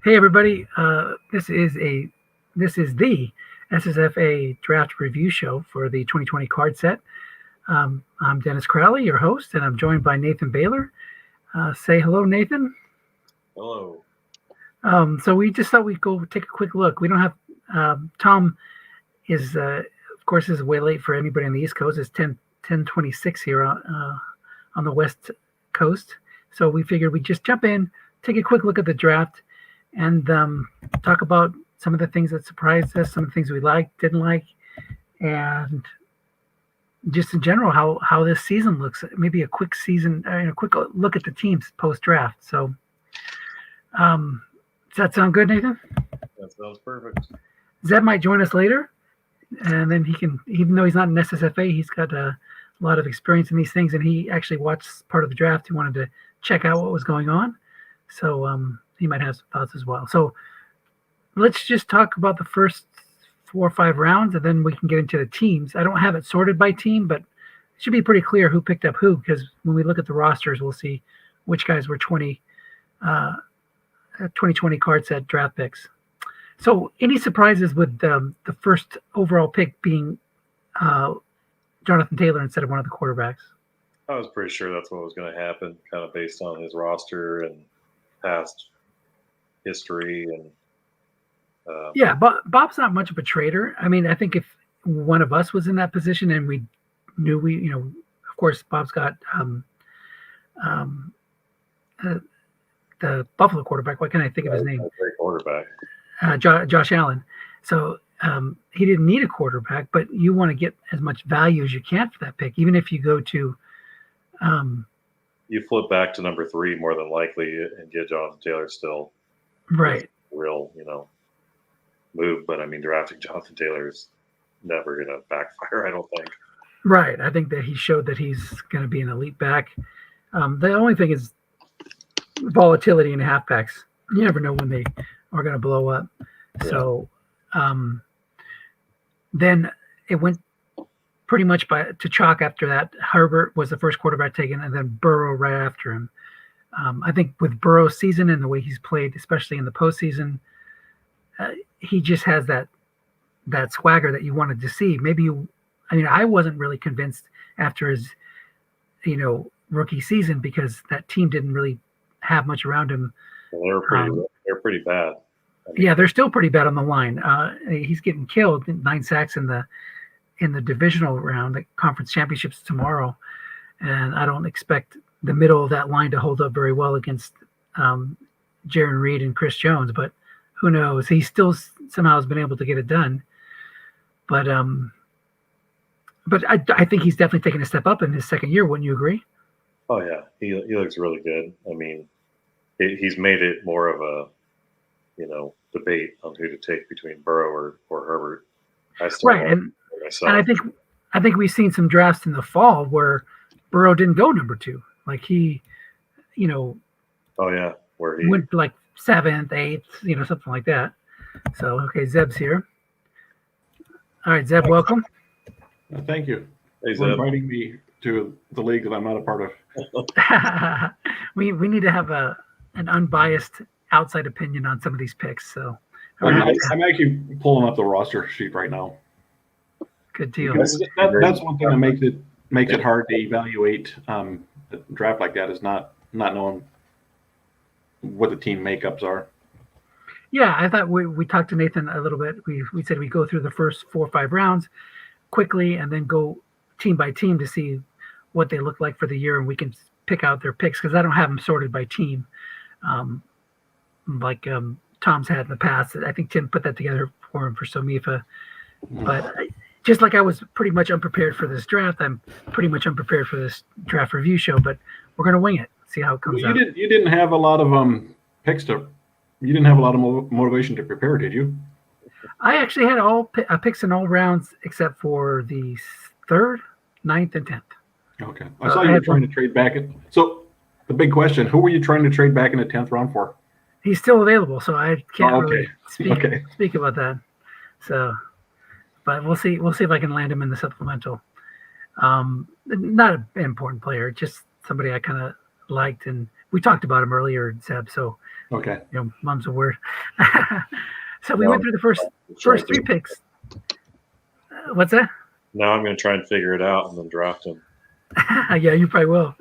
Hey everybody, this is the SSFA Draft Review Show for the 2020 card set. I'm Dennis Crowley, your host, and I'm joined by Nathan Baylor. Say hello, Nathan. Hello. So we just thought we'd go take a quick look. We don't have Tom is of course is way late for anybody on the East Coast. It's 10:26 here on the West Coast. So we figured we'd just jump in, take a quick look at the draft, and talk about some of the things that surprised us, some of the things we liked, didn't like, and just in general how this season looks. Maybe a quick quick look at the teams post-draft. So does that sound good, Nathan? That sounds perfect. Zeb might join us later, and then he can, even though he's not an SSFA, he's got a lot of experience in these things, and he actually watched part of the draft. He wanted to check out what was going on. So he might have some thoughts as well. So let's just talk about the first 4 or 5 rounds, and then we can get into the teams. I don't have it sorted by team, but it should be pretty clear who picked up who, because when we look at the rosters, we'll see which guys were 2020 card set draft picks. So any surprises with the first overall pick being Jonathan Taylor instead of one of the quarterbacks? I was pretty sure that's what was going to happen, kind of based on his roster and past history. And yeah, but Bob's not much of a trader. I mean, I think if one of us was in that position and we knew of course, Bob's got the Buffalo quarterback. What can I think of his name? Great quarterback. Josh Allen. So he didn't need a quarterback, but you want to get as much value as you can for that pick, even if you go to you flip back to number 3 more than likely and get Jonathan Taylor still. Right. Real, move. But I mean, drafting Jonathan Taylor is never going to backfire, I don't think. Right. I think that he showed that he's going to be an elite back. The only thing is volatility in halfbacks. You never know when they are going to blow up. Yeah. So then it went pretty much to chalk after that. Herbert was the first quarterback taken, and then Burrow right after him. I think with Burrow's season and the way he's played, especially in the postseason, he just has that swagger that you wanted to see. I wasn't really convinced after his, rookie season, because that team didn't really have much around him. Well, they're pretty bad. Yeah, they're still pretty bad on the line. He's getting killed. 9 sacks in the divisional round, the conference championships tomorrow, and I don't expect the middle of that line to hold up very well against Jaron Reed and Chris Jones. But who knows? He still somehow has been able to get it done. But I think he's definitely taken a step up in his second year. Wouldn't you agree? Oh yeah, he looks really good. I mean, he's made it more of a debate on who to take between Burrow or Herbert. Right, and I think we've seen some drafts in the fall where Burrow didn't go number 2. Like he, oh yeah, where he went like 7th, 8th, something like that. So okay, Zeb's here. All right, Zeb, welcome. Thank you for inviting me to the league that I'm not a part of. we need to have an unbiased outside opinion on some of these picks. So I'm actually pulling up the roster sheet right now. Good deal. That's one thing that makes it hard to evaluate a draft like that, is not knowing what the team makeups are. Yeah, I thought we talked to Nathan a little bit. We said we go through the first 4 or 5 rounds quickly and then go team by team to see what they look like for the year, and we can pick out their picks, because I don't have them sorted by team like Tom's had in the past. I think Tim put that together for him for Somifa. But just like I was pretty much unprepared for this draft, I'm pretty much unprepared for this draft review show, but we're going to wing it, see how it comes out. You didn't have a lot of picks you didn't have a lot of motivation to prepare, did you? I actually had all picks in all rounds except for the 3rd, 9th, and 10th. Okay. I saw you were trying to trade back. So the big question, who were you trying to trade back in the 10th round for? He's still available, so I can't really speak about that. So, but we'll see. We'll see if I can land him in the supplemental. Not an important player, just somebody I kind of liked, and we talked about him earlier, Seb. So Okay. mom's a word. So we went through the first 3 picks. What's that? Now I'm going to try and figure it out and then draft him. Yeah, you probably will.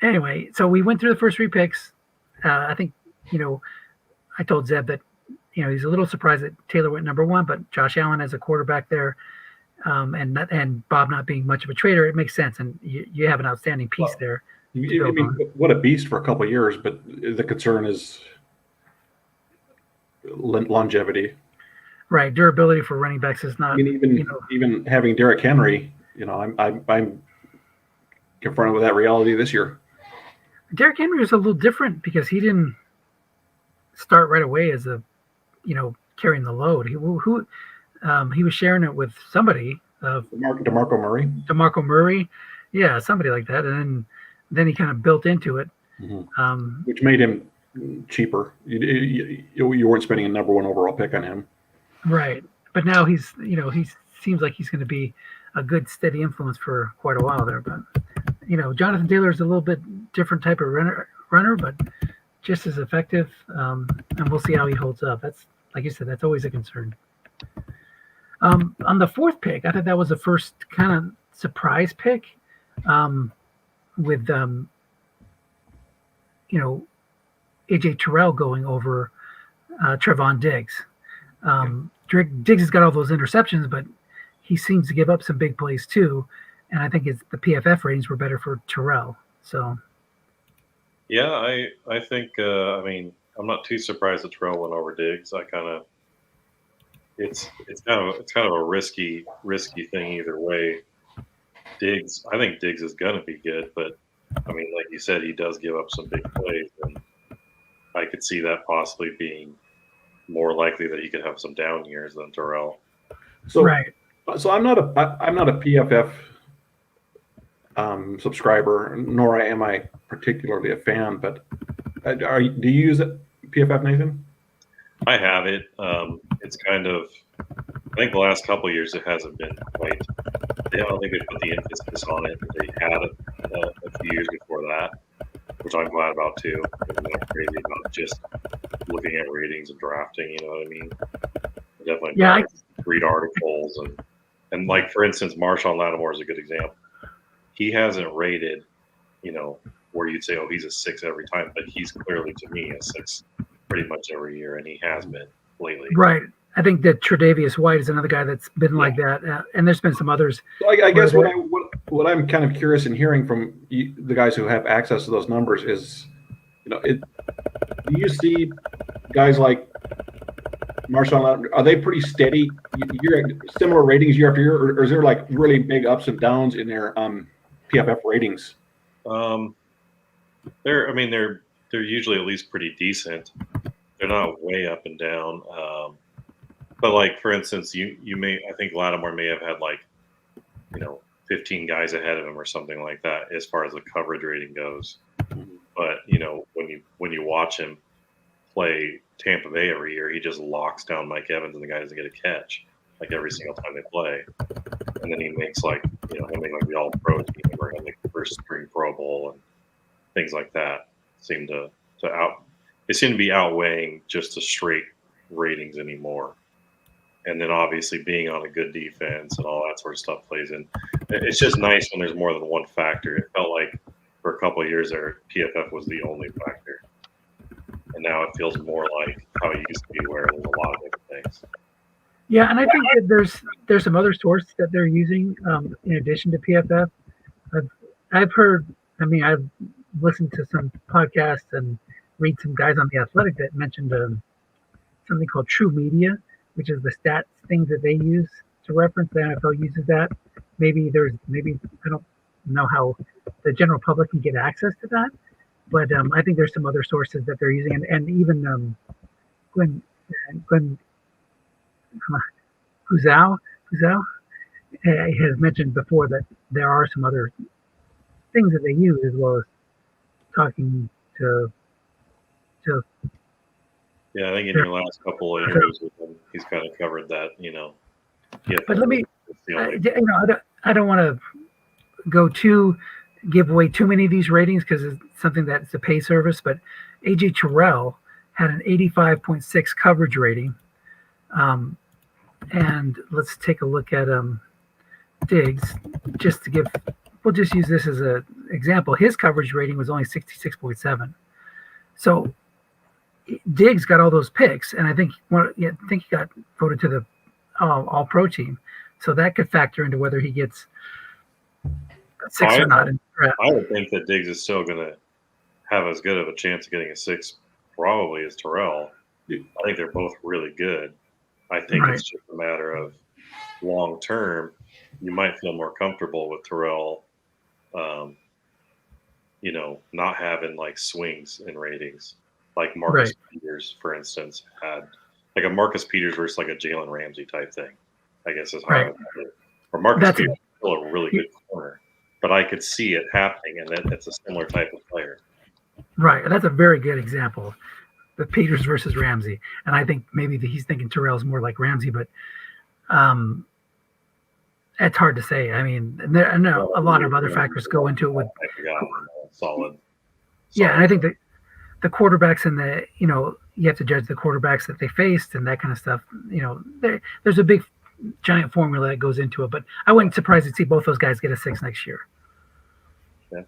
Anyway, so we went through the first 3 picks. I think, I told Zeb that, he's a little surprised that Taylor went number 1, but Josh Allen as a quarterback there, and Bob not being much of a trader, it makes sense. And you have an outstanding piece there. I mean, what a beast for a couple of years, but the concern is longevity. Right, durability for running backs is not. I mean, even having Derrick Henry, I'm confronted with that reality this year. Derrick Henry was a little different because he didn't start right away as carrying the load. He was sharing it with somebody. DeMarco Murray, yeah, somebody like that, and then he kind of built into it, which made him cheaper. You weren't spending a number 1 overall pick on him, right? But now he seems like he's going to be a good steady influence for quite a while there. But Jonathan Taylor is a little bit different type of runner, but just as effective. And we'll see how he holds up. That's, like you said, that's always a concern. On the 4th pick, I thought that was the first kind of surprise pick, with AJ Terrell going over Trevon Diggs. Diggs has got all those interceptions, but he seems to give up some big plays too. And I think the PFF ratings were better for Terrell. So, yeah, I think I'm not too surprised that Terrell went over Diggs. It's kind of a risky thing either way. I think Diggs is going to be good, but like you said, he does give up some big plays, and I could see that possibly being more likely that he could have some down years than Terrell. So, right. So I'm not a PFF subscriber, nor am I particularly a fan. But do you use it, PFF, Nathan? I have it. It's kind of, I think the last couple of years it hasn't been quite. I don't think they put the emphasis on it that they had a few years before that, which I'm glad about too. I'm not crazy about just looking at ratings and drafting. You know what I mean? Definitely read articles and like, for instance, Marshawn Lattimore is a good example. He hasn't rated, where you'd say, oh, he's a 6 every time, but he's clearly, to me, a 6 pretty much every year, and he has been lately. Right. I think that Tre'Davious White is another guy that's been like that, and there's been some others. So I guess what I'm kind of curious in hearing from the guys who have access to those numbers is, do you see guys like Marshawn, are they pretty steady? You're similar ratings year after year, or is there like really big ups and downs in their PFF ratings? They're usually at least pretty decent. They're not way up and down. But like, for instance, I think Lattimore may have had 15 guys ahead of him or something like that as far as the coverage rating goes. But when you watch him play Tampa Bay every year, he just locks down Mike Evans and the guy doesn't get a catch every single time they play. And then he makes he'll make the All-Pro team or the first spring Pro Bowl and things like that. Seem to be outweighing just the straight ratings anymore. And then obviously being on a good defense and all that sort of stuff plays in. It's just nice when there's more than one factor. It felt like for a couple of years there, PFF was the only factor. And now it feels more like how it used to be where there's a lot of different things. Yeah, and I think that there's some other sources that they're using in addition to PFF. I've heard, I've listened to some podcasts and read some guys on The Athletic that mentioned something called True Media, which is the stats things that they use to reference. The NFL uses that. Maybe I don't know how the general public can get access to that, but I think there's some other sources that they're using, and even Glenn Huzau has mentioned before that there are some other things that they use as well as talking to. Yeah, I think in your last couple of interviews with him, he's kind of covered that. But let me. I don't want to go too give away too many of these ratings because it's something that's a pay service, but AJ Terrell had an 85.6 coverage rating. And let's take a look at Diggs, we'll just use this as an example. His coverage rating was only 66.7. So Diggs got all those picks, and I think he got voted to the All-Pro team. So that could factor into whether he gets 6 or not. I would think that Diggs is still going to have as good of a chance of getting a 6 probably as Terrell. I think they're both really good. I think it's just a matter of long term, you might feel more comfortable with Terrell, not having like swings in ratings, like Marcus Peters, for instance, had like a Marcus Peters versus like a Jalen Ramsey type thing, I guess is how I would put it. Or Marcus Peters is still a really good corner, but I could see it happening, and it's a similar type of player. Right. That's a very good example. The Peters versus Ramsey. And I think maybe he's thinking Terrell's more like Ramsey, but it's hard to say. I mean, I know a lot of other factors go into it with solid. Yeah, and I think that the quarterbacks and you have to judge the quarterbacks that they faced and that kind of stuff. There's a big giant formula that goes into it, but I wouldn't surprised to see both those guys get a 6 next year. Yeah.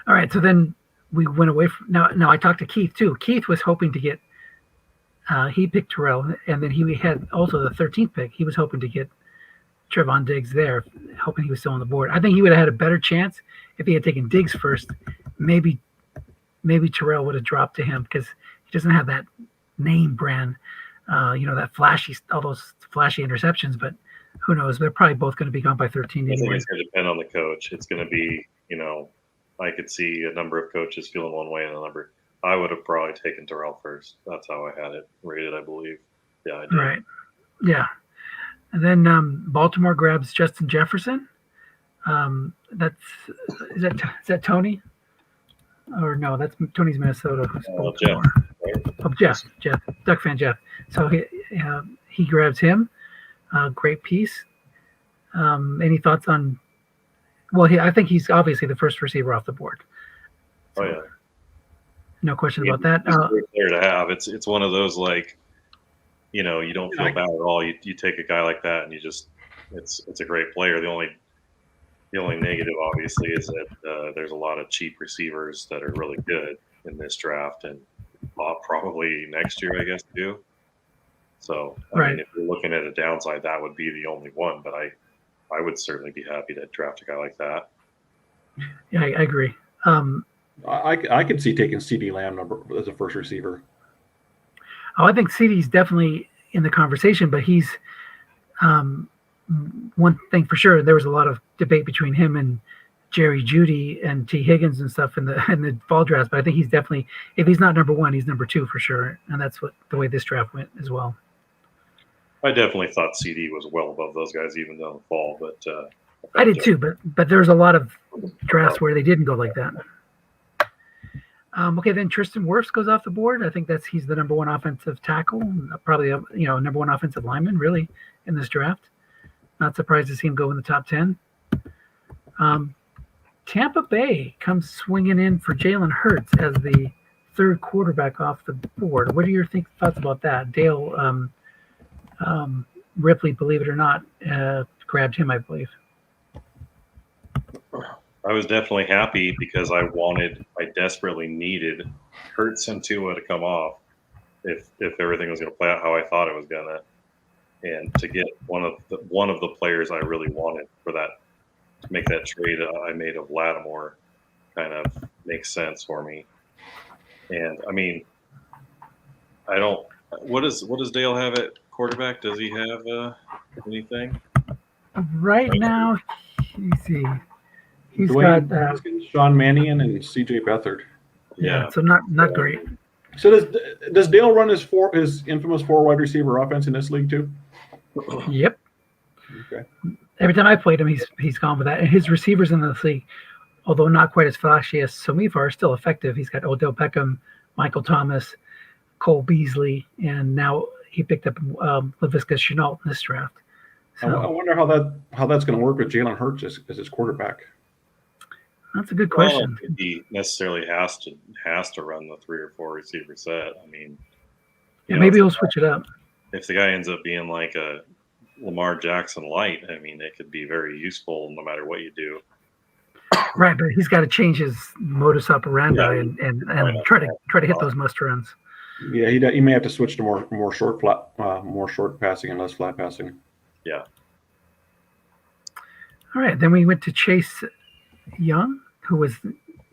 All right, so then we went away from now. I talked to Keith too. Keith was hoping to get. He picked Terrell, and then he had also the 13th pick. He was hoping to get Trevon Diggs there, hoping he was still on the board. I think he would have had a better chance if he had taken Diggs first. Maybe Terrell would have dropped to him because he doesn't have that name brand, that flashy, all those flashy interceptions. But who knows? They're probably both going to be gone by 13 anyway. I think it's going to depend on the coach. It's going to be, I could see a number of coaches feeling one way and a number. I would have probably taken Terrell first. That's how I had it rated, I believe. Yeah, I did. Right. Yeah. And then Baltimore grabs Justin Jefferson. Is that Tony? Or no, that's Tony's Minnesota. Jeff. Jeff, Duck fan Jeff. So he grabs him. Great piece. Any thoughts on? Well, I think he's obviously the first receiver off the board. So, yeah. No question about that. It's a great player to have. It's one of those you don't feel bad at all. You take a guy like that and you just it's a great player. The only negative obviously is that there's a lot of cheap receivers that are really good in this draft and probably next year I guess too. So I mean, if you're looking at a downside, that would be the only one. But I would certainly be happy to draft a guy like that. Yeah, I agree. I could see taking CD Lamb as a first receiver. Oh, I think CD's definitely in the conversation, but he's one thing for sure. There was a lot of debate between him and Jerry Jeudy and T. Higgins and stuff in the fall drafts. But I think he's definitely, if he's not number 1, he's number 2 for sure. And that's the way this draft went as well. I definitely thought CD was well above those guys even in the fall, but I did too. But there's a lot of drafts where they didn't go like that. Okay, then Tristan Wirfs goes off the board. I think he's the number 1 offensive tackle, probably number 1 offensive lineman really in this draft. Not surprised to see him go in the top 10. Tampa Bay comes swinging in for Jalen Hurts as the 3rd quarterback off the board. What are your thoughts about that? Dale Ripley, believe it or not, grabbed him, I believe. I was definitely happy because I desperately needed Hurts and Tua to come off if everything was going to play out how I thought it was going to, and to get one of the players I really wanted for that, to make that trade I made of Lattimore kind of makes sense for me. And I mean, what does Dale have at quarterback? Does he have anything? Right now, let's see. He's Dwayne got Haskins, Sean Mannion, and C.J. Beathard. Yeah, so not great. So does Dale run his infamous 4 wide receiver offense in this league too? Yep. Okay. Every time I played him, he's gone with that. And his receivers in this league, although not quite as flashy as Somifa, are still effective. He's got Odell Beckham, Michael Thomas, Cole Beasley, and now he picked up Laviska Shenault in this draft. So, I wonder how that's going to work with Jalen Hurts as his quarterback. That's a good Well, question. he necessarily has to run the 3 or 4 receiver set. I mean, Yeah, maybe he'll switch it up. If the guy ends up being like a Lamar Jackson light, I mean, it could be very useful no matter what you do. Right, but he's got to change his modus operandi and try to hit those must runs. Yeah, he may have to switch to more short passing and less flat passing. Yeah. All right, then we went to Chase Young, who was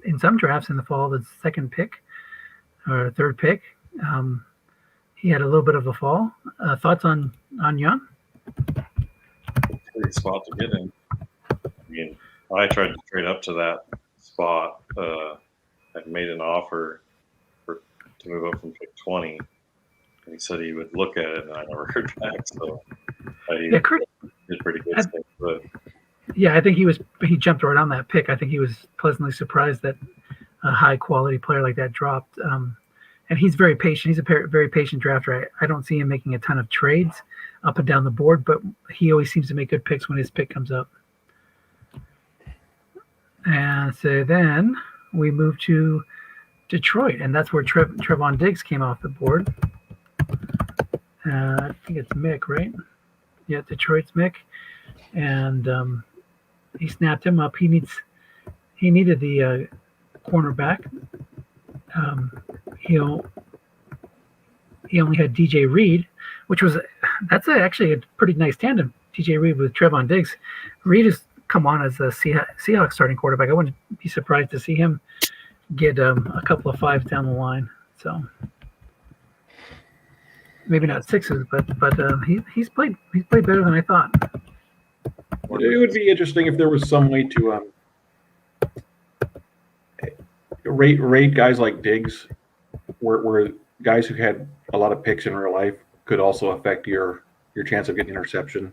in some drafts in the fall the second pick or third pick. He had a little bit of a fall. Thoughts on Young? Great spot to get in. I mean, I tried to trade up to that spot. I made an offer to move up from pick 20. And he said he would look at it, and I never heard back. So he did pretty good stuff. But yeah, I think he jumped right on that pick. I think he was pleasantly surprised that a high quality player like that dropped. And he's very patient. He's a very patient drafter. I don't see him making a ton of trades up and down the board, but he always seems to make good picks when his pick comes up. And so then we move to Detroit, and that's where Trevon Diggs came off the board. I think it's Mick, right? Yeah, Detroit's Mick. And he snapped him up. He needed the cornerback. He only had DJ Reed, that's actually a pretty nice tandem. DJ Reed with Trevon Diggs. Reed has come on as a Seahawks starting quarterback. I wouldn't be surprised to see him get a couple of 5s down the line. So maybe not 6s, but he's played better than I thought. It would be interesting if there was some way to rate guys like Diggs, where guys who had a lot of picks in real life could also affect your chance of getting interception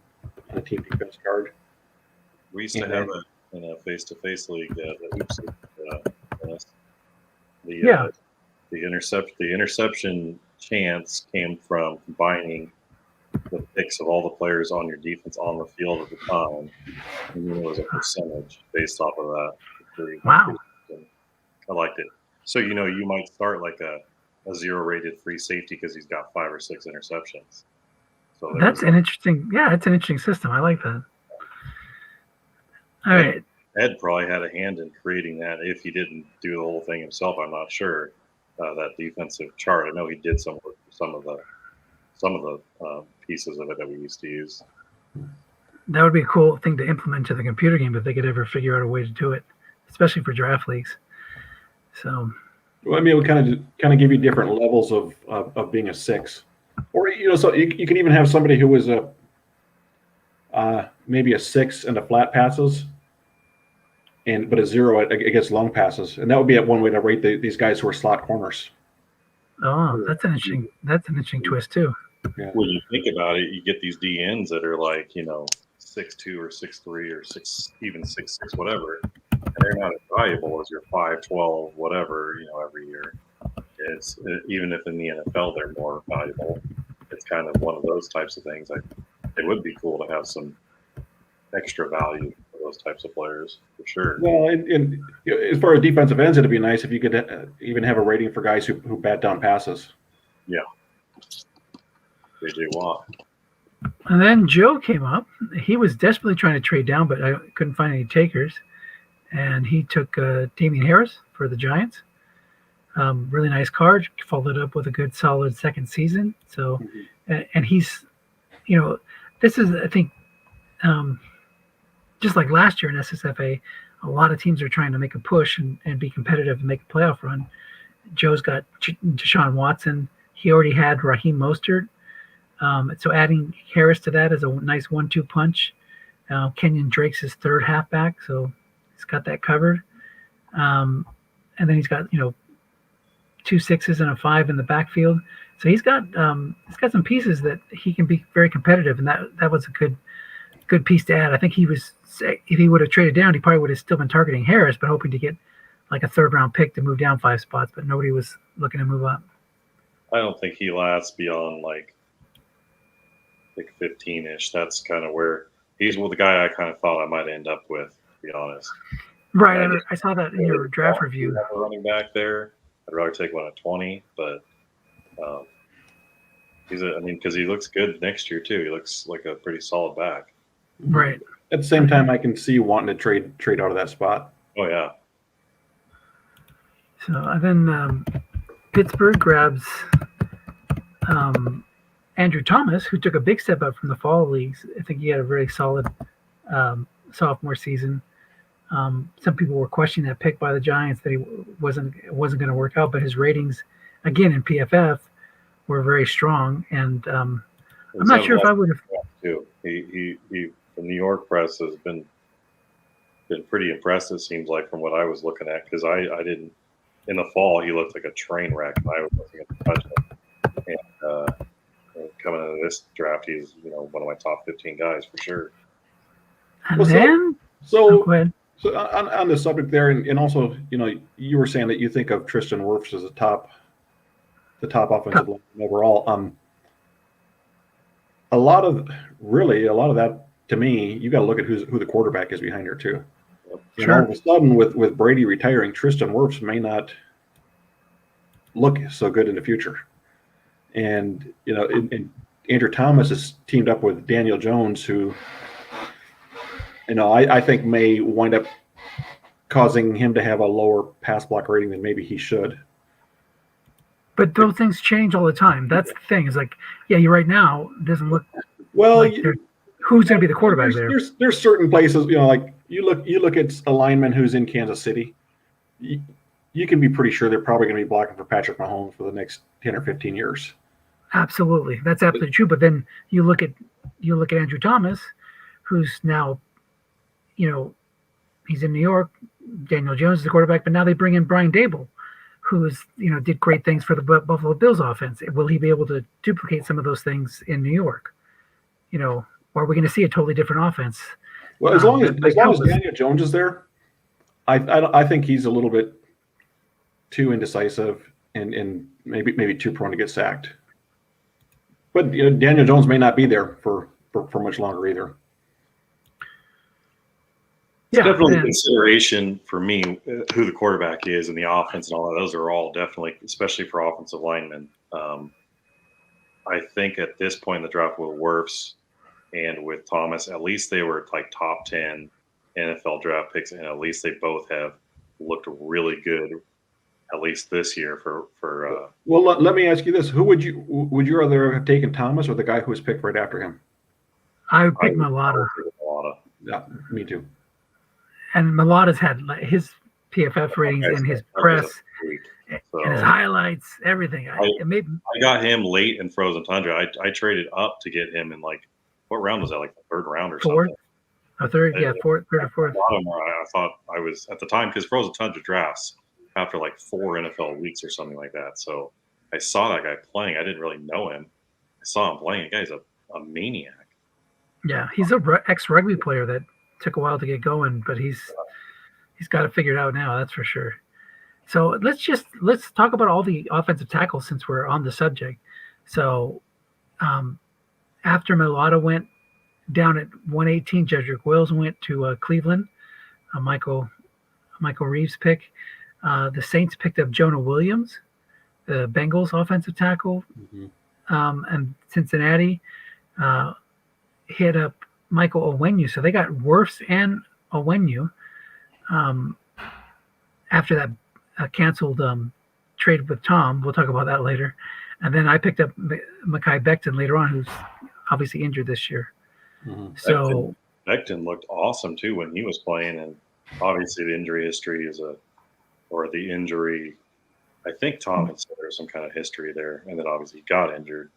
on a team defense card. We used to have in a face-to-face league the interception chance came from combining the picks of all the players on your defense on the field at the time, and then it was a percentage based off of that. Wow. I liked it. So, you might start like a 0-rated free safety because he's got 5 or 6 interceptions. So it's an interesting system. I like that. All right. Ed probably had a hand in creating that. If he didn't do the whole thing himself, I'm not sure. That defensive chart. I know he did some work for some of the pieces of it that we used to use. That would be a cool thing to implement to the computer game if they could ever figure out a way to do it, especially for draft leagues. So, well, I mean, it would kind of give you different levels of being a 6, or so you can even have somebody who was maybe a 6 and a flat passes, but a 0 against long passes, and that would be one way to rate these guys who are slot corners. Oh, that's an interesting twist too. Yeah. When you think about it, you get these DNs that are like 6'2" or 6'3" or 6, even 6'6", whatever. And they're not as valuable as your 5'12", whatever, every year. It's even if in the NFL they're more valuable. It's kind of one of those types of things. It would be cool to have some extra value for those types of players, for sure. Well, and as far as defensive ends, it'd be nice if you could even have a rating for guys who bat down passes. Yeah. J.J. Watt. And then Joe came up. He was desperately trying to trade down, but I couldn't find any takers. And he took Damian Harris for the Giants. Really nice card. Followed up with a good, solid second season. So, and he's, this is, I think, just like last year in SSFA, a lot of teams are trying to make a push and be competitive and make a playoff run. Joe's got Deshaun Watson. He already had Raheem Mostert. So adding Harris to that is a nice 1-2 punch. Kenyon Drake's his third halfback, so he's got that covered. And then he's got 2 6s and a 5 in the backfield. So he's got some pieces that he can be very competitive, and that was a good piece to add. I think if he would have traded down, he probably would have still been targeting Harris, but hoping to get like a 3rd round pick to move down 5 spots. But nobody was looking to move up. I don't think he lasts beyond like 15-ish. That's kind of where he's the guy I kind of thought I might end up with, to be honest. Right. I saw that in your draft If review. you have a running back there, I'd rather take one at 20, but because he looks good next year too. He looks like a pretty solid back. Right. At the same time, I can see wanting to trade out of that spot. Oh yeah. So and then Pittsburgh grabs Andrew Thomas, who took a big step up from the fall leagues. I think he had a very solid sophomore season. Some people were questioning that pick by the Giants that he wasn't going to work out, but his ratings, again in PFF, were very strong. And I'm not sure if I would have. Too. He the New York press has been pretty impressed. It seems like from what I was looking at, because I didn't in the fall he looked like a train wreck. And I was looking at the touchdown, and coming into this draft, he's one of my top 15 guys for sure. And then go ahead. So on the subject there, and also, you were saying that you think of Tristan Wirfs as the top offensive lineman overall. A lot of that, to me, you got to look at who the quarterback is behind her too. Sure. All of a sudden, with Brady retiring, Tristan Wirfs may not look so good in the future. And and Andrew Thomas is teamed up with Daniel Jones, who I think may wind up causing him to have a lower pass block rating than maybe he should. But those things change all the time. That's the thing. It's like, yeah, you're right now. It doesn't look well. Like who's going to be the quarterback there? There's certain places, like you look at a lineman who's in Kansas City. You can be pretty sure they're probably going to be blocking for Patrick Mahomes for the next 10 or 15 years. Absolutely, that's absolutely true. But then you look at Andrew Thomas, who's now, he's in New York. Daniel Jones is the quarterback, but now they bring in Brian Dable, who is did great things for the Buffalo Bills offense. Will he be able to duplicate some of those things in New York? Or are we going to see a totally different offense? Well, as long as Daniel Jones is there, I think he's a little bit too indecisive and maybe too prone to get sacked. But Daniel Jones may not be there for much longer either. It's definitely a consideration for me who the quarterback is and the offense and all that. Those are all definitely, especially for offensive linemen. I think at this point in the draft with Wirfs and with Thomas, at least they were like top 10 NFL draft picks, and at least they both have looked really good, at least this year for Well, let me ask you this: who would you rather have taken, Thomas or the guy who was picked right after him? I would pick Mailata. Yeah, me too. And Malata's had his PFF ratings and his press and his highlights, everything. I got him late in Frozen Tundra. I traded up to get him in what round was that? Like the third round or fourth? Something. Third or fourth. I thought I was at the time, because Frozen Tundra drafts after like 4 NFL weeks or something like that. So I saw that guy playing. I didn't really know him. I saw him playing. The guy's a maniac. Yeah, he's a ex-rugby player that took a while to get going, but he's got it figured out now. That's for sure. So let's talk about all the offensive tackles since we're on the subject. So after Mailata went down at 118, Jedrick Wills went to Cleveland. Michael Reeves pick. The Saints picked up Jonah Williams, the Bengals offensive tackle. Mm-hmm. And Cincinnati hit up Michael Onwenu. So they got Wirfs and Onwenu after that canceled trade with Tom. We'll talk about that later. And then I picked up Mckay Beckton later on, who's obviously injured this year. Mm-hmm. So Beckton looked awesome too when he was playing, and obviously the injury history I think Tom had said there was some kind of history there, and then obviously he got injured.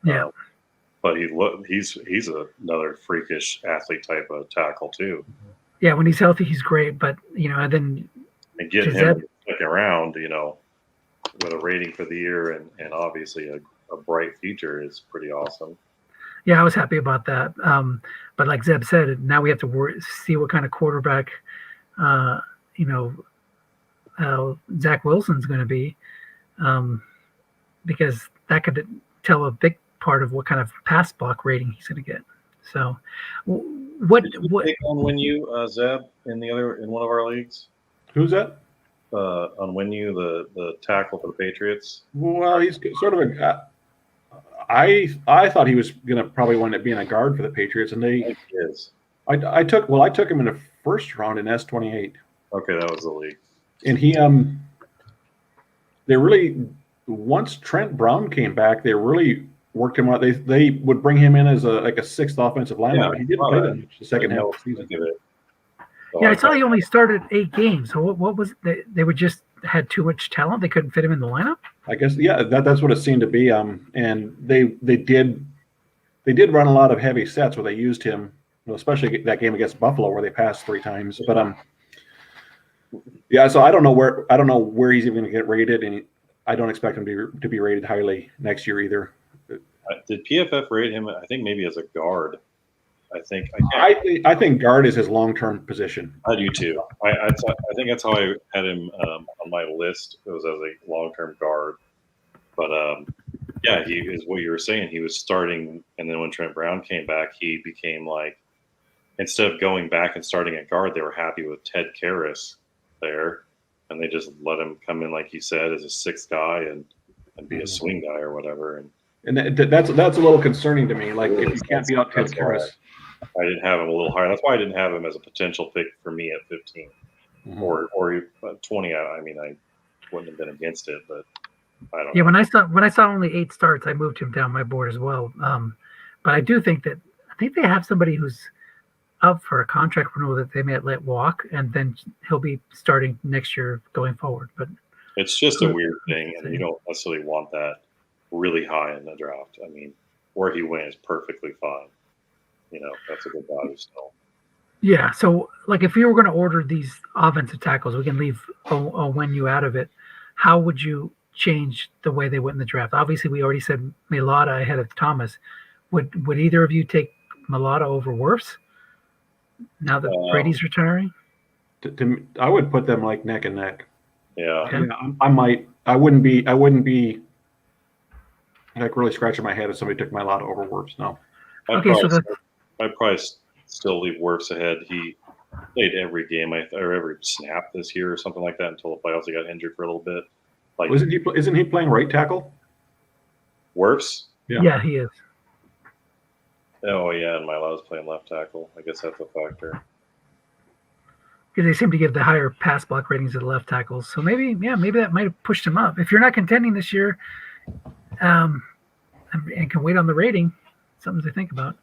Yeah. But he's another freakish athlete type of tackle too. Yeah, when he's healthy, he's great. But and then getting him in the second round, with a rating for the year and obviously a bright future is pretty awesome. Yeah, I was happy about that. But like Zeb said, now we have to see what kind of quarterback, Zach Wilson's going to be, because that could tell a big part of what kind of pass block rating he's going to get. So Did you take on Winu, Zeb, in one of our leagues? Who's that? On Winu, the tackle for the Patriots. Well, he's sort of a. I thought he was going to probably wind up being a guard for the Patriots, and I think he is. I took him in the first round in S28. Okay, that was the league. And he they really, once Trent Brown came back, they really worked him out. They would bring him in as a sixth offensive lineman. He didn't play that much the second half of the season. Yeah, I saw he only started 8 games. So what was it? They were just had too much talent. They couldn't fit him in the lineup. I guess, yeah, that's what it seemed to be. And they did run a lot of heavy sets where they used him, especially that game against Buffalo where they passed 3 times. But yeah, so I don't know where he's even going to get rated, and I don't expect him to be rated highly next year either. Did PFF rate him? I think maybe as a guard. I think guard is his long-term position. I do too. I think that's how I had him on my list. It was as a long-term guard. But yeah, he is what you were saying. He was starting, and then when Trent Brown came back, he became like, instead of going back and starting at guard, they were happy with Ted Karras there, and they just let him come in, like you said, as a 6th guy and be a swing guy or whatever. And that's a little concerning to me. Like, if you can't beat out Ted Karras. I didn't have him a little higher. That's why I didn't have him as a potential pick for me at 15 or 20. I mean, I wouldn't have been against it, but I don't know. Yeah, when I saw only 8 starts, I moved him down my board as well. But I do think they have somebody who's up for a contract renewal that they may let walk, and then he'll be starting next year going forward. But it's just a weird thing, and you don't necessarily want that really high in the draft. I mean, where he went is perfectly fine. That's a good value still. Yeah, so like if you were going to order these offensive tackles, we can leave Winu out of it. How would you change the way they went in the draft? Obviously, we already said Mailata ahead of Thomas. Would either of you take Mailata over Wirfs now that Brady's retiring? I would put them like neck and neck. Yeah. Okay. I wouldn't be like really scratching my head if somebody took Mailata over Wirfs. No. I'd probably still leave Wirfs ahead. He played every game or every snap this year or something like that until the playoffs. He got injured for a little bit. Like, isn't he playing right tackle? Wirfs? Yeah, he is. Oh yeah, and Mailata's playing left tackle. I guess that's a factor. Because they seem to give the higher pass block ratings to the left tackles. So maybe that might have pushed him up. If you're not contending this year, and can wait on the rating, something to think about.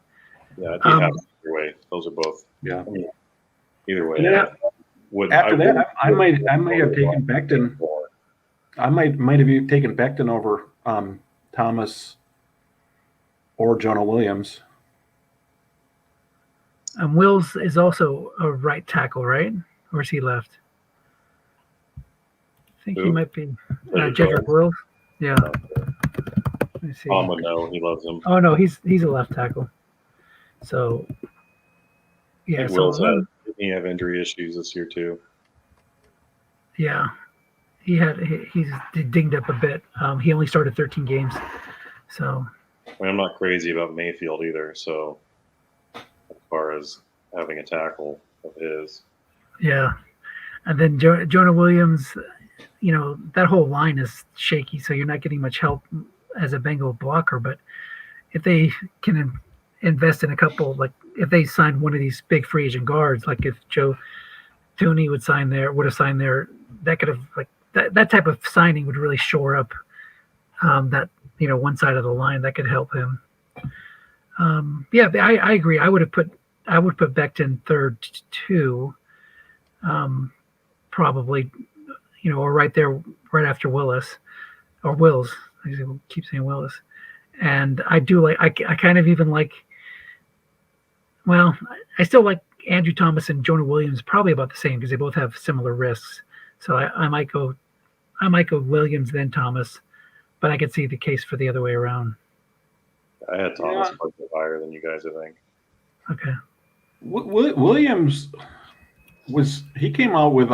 Yeah, I do have either way. Those are both. Yeah. I mean, either way. I might have taken Beckton. I might have taken Beckton over Thomas or Jonah Williams. Wills is also a right tackle, right? Or is he left? I think he might be. Jedrick Wills. Yeah. Let me see. Tom would know. He loves him. Oh no, he's a left tackle. So yeah. Didn't he have injury issues this year too? Yeah, he's dinged up a bit. He only started 13 games. So. I mean, I'm not crazy about Mayfield either. So as far as having a tackle of his. Yeah, and then Jonah Williams. That whole line is shaky, so you're not getting much help as a Bengal blocker. But if they can invest in a couple, like if they signed one of these big free agent guards, like if Joe Thuney would have signed there, that could have that type of signing would really shore up that one side of the line. That could help him. Yeah, I agree. I would put Beckton third too, probably. Or right there, right after Willis, or Wills. I keep saying Willis. And I do I kind of even like, well, I still like Andrew Thomas and Jonah Williams probably about the same because they both have similar risks. So I might go Williams then Thomas, but I could see the case for the other way around. I had Thomas a bit higher than you guys, I think. Okay. Williams he came out with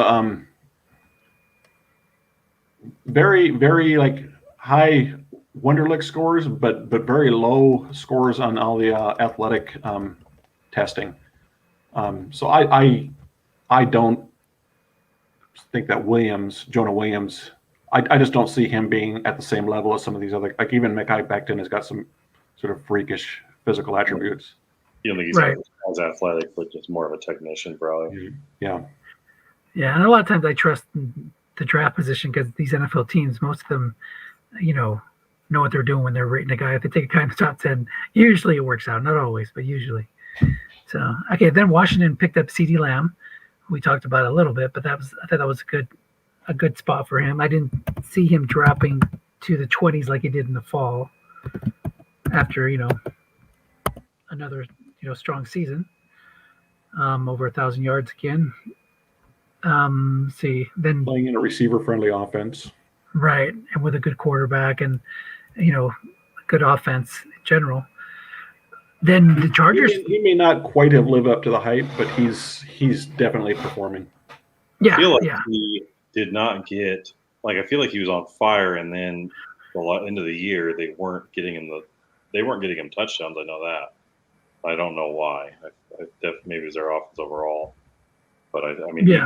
very, very high Wonderlic scores, but very low scores on all the athletic testing. So I don't think that Jonah Williams, I just don't see him being at the same level as some of these other, like even Mckay Beckton has got some sort of freakish physical attributes. You don't think he's as athletic, but just more of a technician, probably. Yeah. Yeah, and a lot of times I trust the draft position because these NFL teams, most of them, know what they're doing when they're rating a guy. If they take a guy in the top 10, usually it works out. Not always, but usually. So, okay, then Washington picked up CeeDee Lamb. We talked about it a little bit, but I thought that was a good spot for him. I didn't see him dropping to the 20s like he did in the fall after, another, strong season. Over 1,000 yards again. Then playing in a receiver-friendly offense. Right, and with a good quarterback and, a good offense in general. Then the Chargers. He may not quite have lived up to the hype, but he's definitely performing. Yeah, I feel like he did not get I feel like he was on fire, and then the end of the year they weren't getting him touchdowns. I know that. I don't know why. Maybe it was their offense overall, but he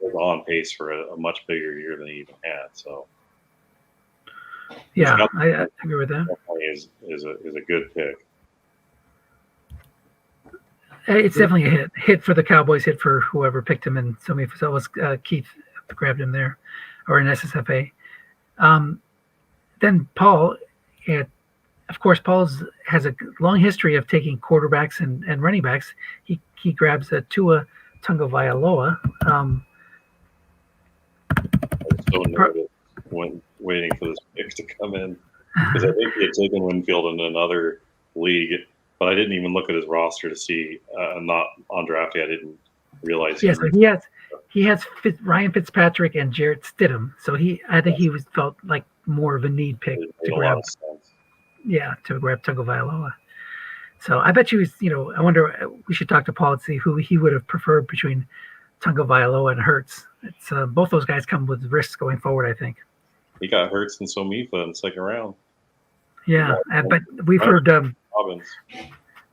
was on pace for a much bigger year than he even had. So. Yeah, I agree with that. Is a good pick. It's definitely a hit for the Cowboys, hit for whoever picked him, and so it was Keith grabbed him there, or an SSFA. Then Paul, of course, has a long history of taking quarterbacks and running backs. He grabs Tua Tagovailoa. I was so nervous when waiting for this pick to come in because I think he had taken Winfield in another league, but I didn't even look at his roster to see. I'm not on draft yet. I didn't realize. Yes, he has Ryan Fitzpatrick and Jarrett Stidham, so I think he felt like more of a need pick to grab. To grab Tagovailoa. So I bet you, I wonder. We should talk to Paul and see who he would have preferred between Tagovailoa and Hurts. It's both those guys come with risks going forward, I think. He got Hurts and Somifa in the second round. Yeah, but we've heard some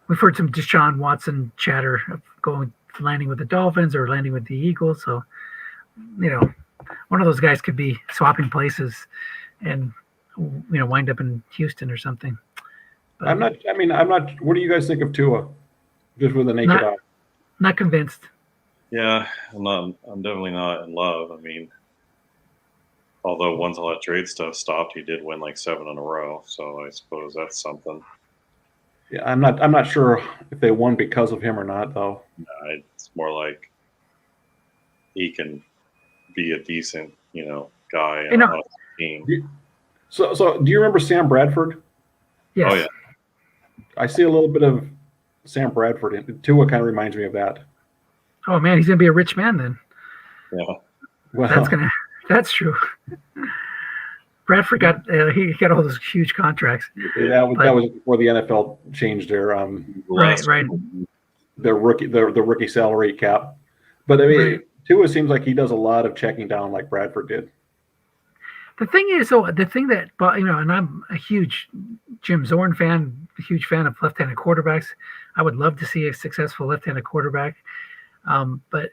Deshaun Watson chatter of landing with the Dolphins or landing with the Eagles. So, one of those guys could be swapping places and wind up in Houston or something. But I'm not. What do you guys think of Tua? Just with a naked eye. Not convinced. Yeah, I'm definitely not in love. Although once all that trade stuff stopped, he did win 7 in a row. So I suppose that's something. Yeah, I'm not sure if they won because of him or not, though. No, it's more like he can be a decent, guy on a team. So do you remember Sam Bradford? Yes. Oh yeah. I see a little bit of Sam Bradford, and Tua kind of reminds me of that. Oh man, he's gonna be a rich man then. Yeah. Well, that's true. Bradford got all those huge contracts. That was before the NFL changed their right. The rookie salary cap. But Tua seems like he does a lot of checking down like Bradford did. The thing is, and I'm a huge Jim Zorn fan, a huge fan of left-handed quarterbacks. I would love to see a successful left-handed quarterback, but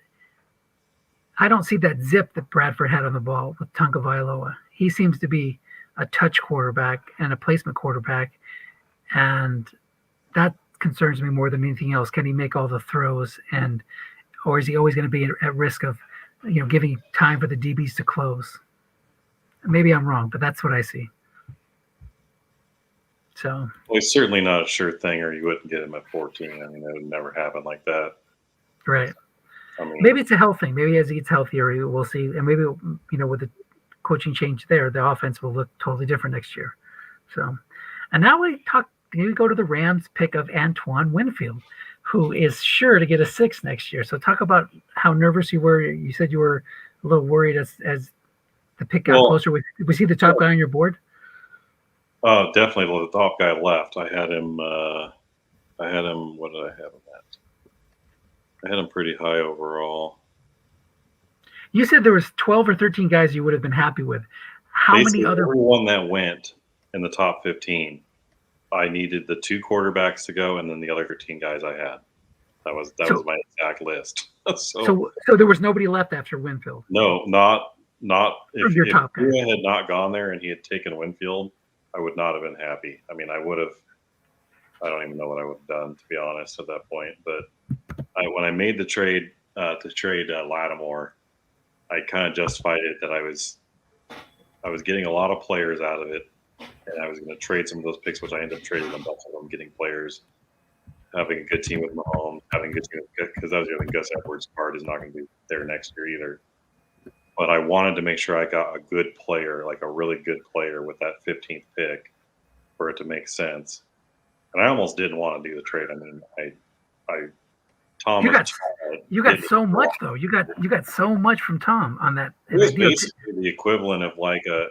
I don't see that zip that Bradford had on the ball with Tagovailoa. He seems to be a touch quarterback and a placement quarterback, and that concerns me more than anything else. Can he make all the throws, or is he always going to be at risk of, giving time for the DBs to close? Maybe I'm wrong, but that's what I see. So, well, he's certainly not a sure thing, or you wouldn't get him at 14. It would never happen like that. Right. Maybe it's a health thing. Maybe as he gets healthier, we'll see. And maybe, with the coaching change there, the offense will look totally different next year. So, and now we go to the Rams pick of Antoine Winfield, who is sure to get a 6 next year. So talk about how nervous you were. You said you were a little worried as the pick got closer. Was he the top guy on your board? Definitely the top guy left. I had him. What did I have him at? I had him pretty high overall. You said there was 12 or 13 guys you would have been happy with. How many other? Everyone that went in the top 15, I needed the 2 quarterbacks to go, and then the other 13 guys I had. That was So- my exact list. So there was nobody left after Winfield. No, not From your top guy. Tua had not gone there and he had taken Winfield, I would not have been happy. I mean, I don't even know what I would have done, to be honest, at that point. But when I made the trade to trade Lattimore, I kind of justified it that I was getting a lot of players out of it, and I was going to trade some of those picks, which I ended up trading them, both of them, getting players, having a good team with Mahomes, having a good team because I was going to Gus Edwards' card is not going to be there next year either. But I wanted to make sure I got a good player, like a really good player with that 15th pick for it to make sense. And I almost didn't want to do the trade. I mean, Tom. You got so much though. You got so much from Tom on that. It was basically the equivalent of like a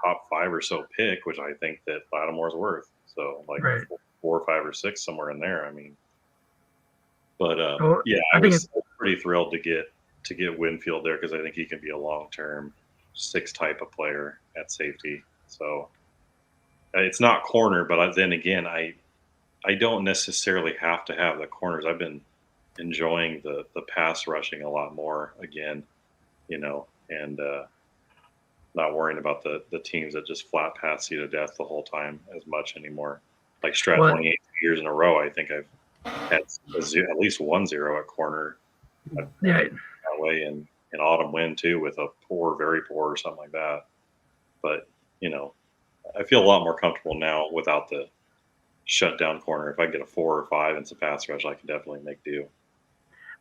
top 5 or so pick, which I think that Lattimore's worth. So like right. 4 or 5 or 6 somewhere in there. I mean, but well, I was pretty thrilled to get Winfield there because I think he can be a long-term 6 type of player at safety. So it's not corner, but then again, I don't necessarily have to have the corners. I've been enjoying the pass rushing a lot more again, and not worrying about the teams that just flat pass you to death the whole time as much anymore. Like Strat 28 years in a row, I think I've had at least 1-0 at corner. Yeah. That way, and Autumn win too with a poor, very poor or something like that. But I feel a lot more comfortable now without the shutdown corner. If I get a 4 or 5 and some pass rush, I can definitely make do.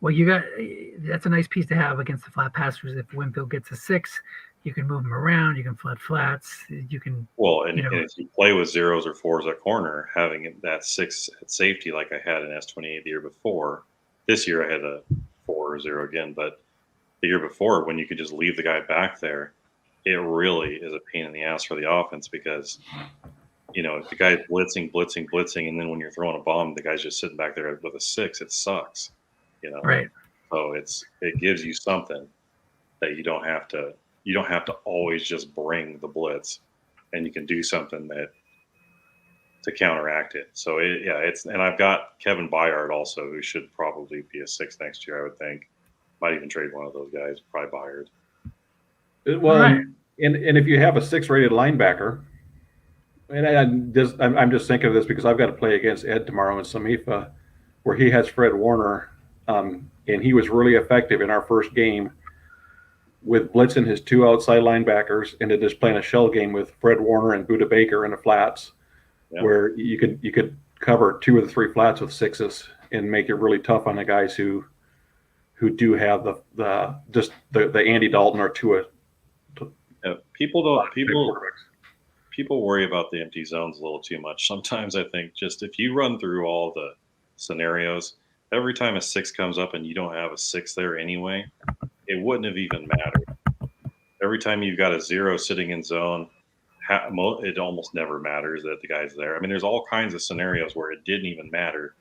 Well, that's a nice piece to have against the flat passers. If Winfield gets a 6, you can move him around. You can flood flats. You can. Well, and if you play with 0s or 4s at corner, having that 6 at safety like I had in S28 the year before. This year I had a 4 or 0 again, but the year before, when you could just leave the guy back there, it really is a pain in the ass for the offense because if the guy's blitzing, and then when you're throwing a bomb, the guy's just sitting back there with a 6. It sucks, Right. So it gives you something that you don't have to always just bring the blitz, and you can do something to counteract it. So and I've got Kevin Baiart also, who should probably be a 6 next year. I would think. Might even trade one of those guys, probably Baiart. Well, right. and if you have a 6-rated linebacker. And I'm just thinking of this because I've got to play against Ed tomorrow in Samifa, where he has Fred Warner, and he was really effective in our first game with blitzing his 2 outside linebackers and then just playing a shell game with Fred Warner and Buda Baker in the flats, where you could cover 2 of the 3 flats with 6s and make it really tough on the guys who do have the Andy Dalton or Tua. People worry about the empty zones a little too much. Sometimes I think just if you run through all the scenarios, every time a 6 comes up and you don't have a 6 there anyway, it wouldn't have even mattered. Every time you've got a 0 sitting in zone, it almost never matters that the guy's there. I mean, there's all kinds of scenarios where it didn't even matter.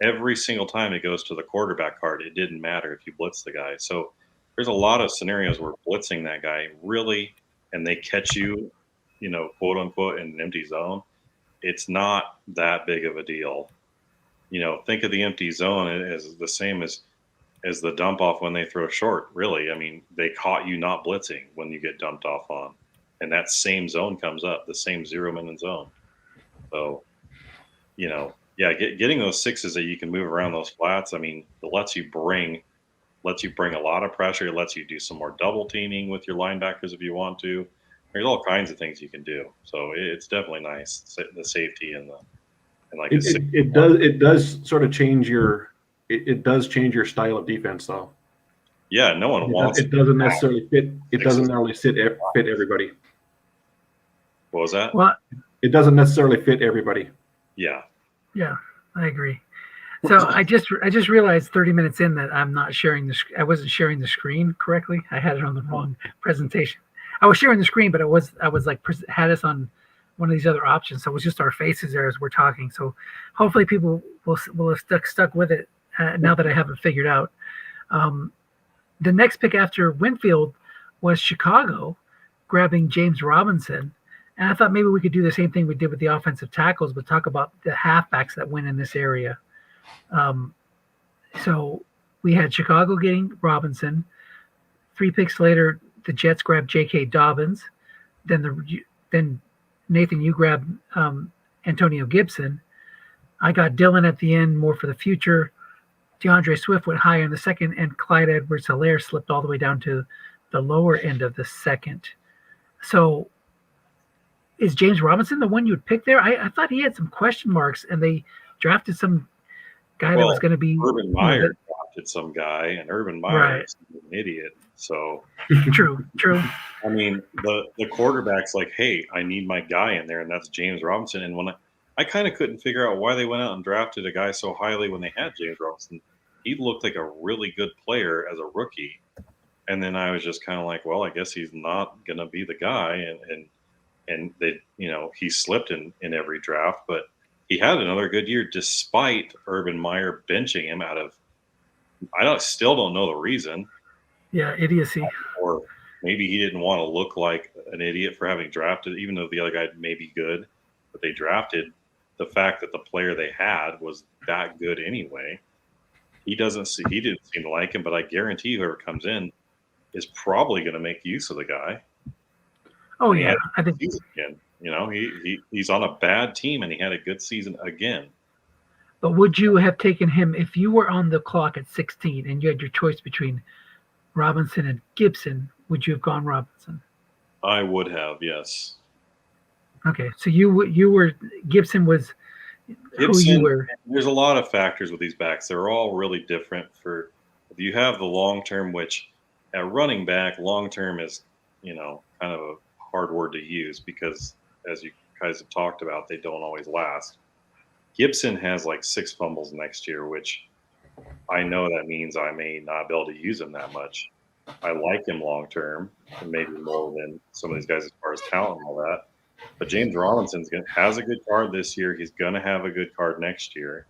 Every single time it goes to the quarterback card, it didn't matter if you blitz the guy. So there's a lot of scenarios where blitzing that guy really, and they catch you, quote unquote, in an empty zone, it's not that big of a deal. Think of the empty zone as the same as the dump off when they throw short. Really, I mean, they caught you not blitzing when you get dumped off on, and that same zone comes up, the same 0-minute zone. So, getting those 6s that you can move around those flats. I mean, it lets you bring a lot of pressure. It lets you do some more double teaming with your linebackers if you want to. There's all kinds of things you can do. So it's definitely nice, the safety and like it does sort of change your style of defense though. Yeah, no one wants it. Doesn't necessarily fit. It doesn't necessarily fit everybody. What was that? Well, it doesn't necessarily fit everybody. Yeah. Yeah, I agree. So I just realized 30 minutes in that I'm not sharing I wasn't sharing the screen correctly. I had it on the wrong presentation. I was sharing the screen, but I was like had us on one of these other options. So it was just our faces there as we're talking. So hopefully people will have stuck with it now that I have it figured out. The next pick after Winfield was Chicago, grabbing James Robinson. And I thought maybe we could do the same thing we did with the offensive tackles, but talk about the halfbacks that went in this area. So we had Chicago getting Robinson. 3 picks later, the Jets grabbed J.K. Dobbins. Then Nathan, you grabbed Antonio Gibson. I got Dylan at the end, more for the future. Deandre Swift went higher in the second, and Clyde Edwards-Helaire slipped all the way down to the lower end of the second. So is James Robinson the one you would pick there? I thought he had some question marks, and they drafted some guy that was going to be Urban Meyer drafted some guy, and Urban Meyer is an idiot. So true. I mean, the quarterback's like, hey, I need my guy in there, and that's James Robinson. And when I kind of couldn't figure out why they went out and drafted a guy so highly when they had James Robinson. He looked like a really good player as a rookie. And then I was just kind of like, well, I guess he's not going to be the guy. And they, he slipped in every draft, but he had another good year despite Urban Meyer benching him out of, still don't know the reason. Yeah, idiocy. Or maybe he didn't want to look like an idiot for having drafted, even though the other guy may be good, but they drafted. The fact that the player they had was that good anyway. He didn't seem to like him, but I guarantee whoever comes in is probably going to make use of the guy. Oh yeah, I think again. He's on a bad team and he had a good season again. But would you have taken him if you were on the clock at 16 and you had your choice between Robinson and Gibson? Would you have gone Robinson? I would have, yes. Okay, so you were Gibson was who you were. There's a lot of factors with these backs. They're all really different. You have the long term, which at running back, long term is kind of a hard word to use because as you guys have talked about, they don't always last. Gibson has like 6 fumbles next year, which I know that means I may not be able to use him that much. I like him long term, and maybe more than some of these guys as far as talent and all that. But James Robinson has a good card this year. He's going to have a good card next year.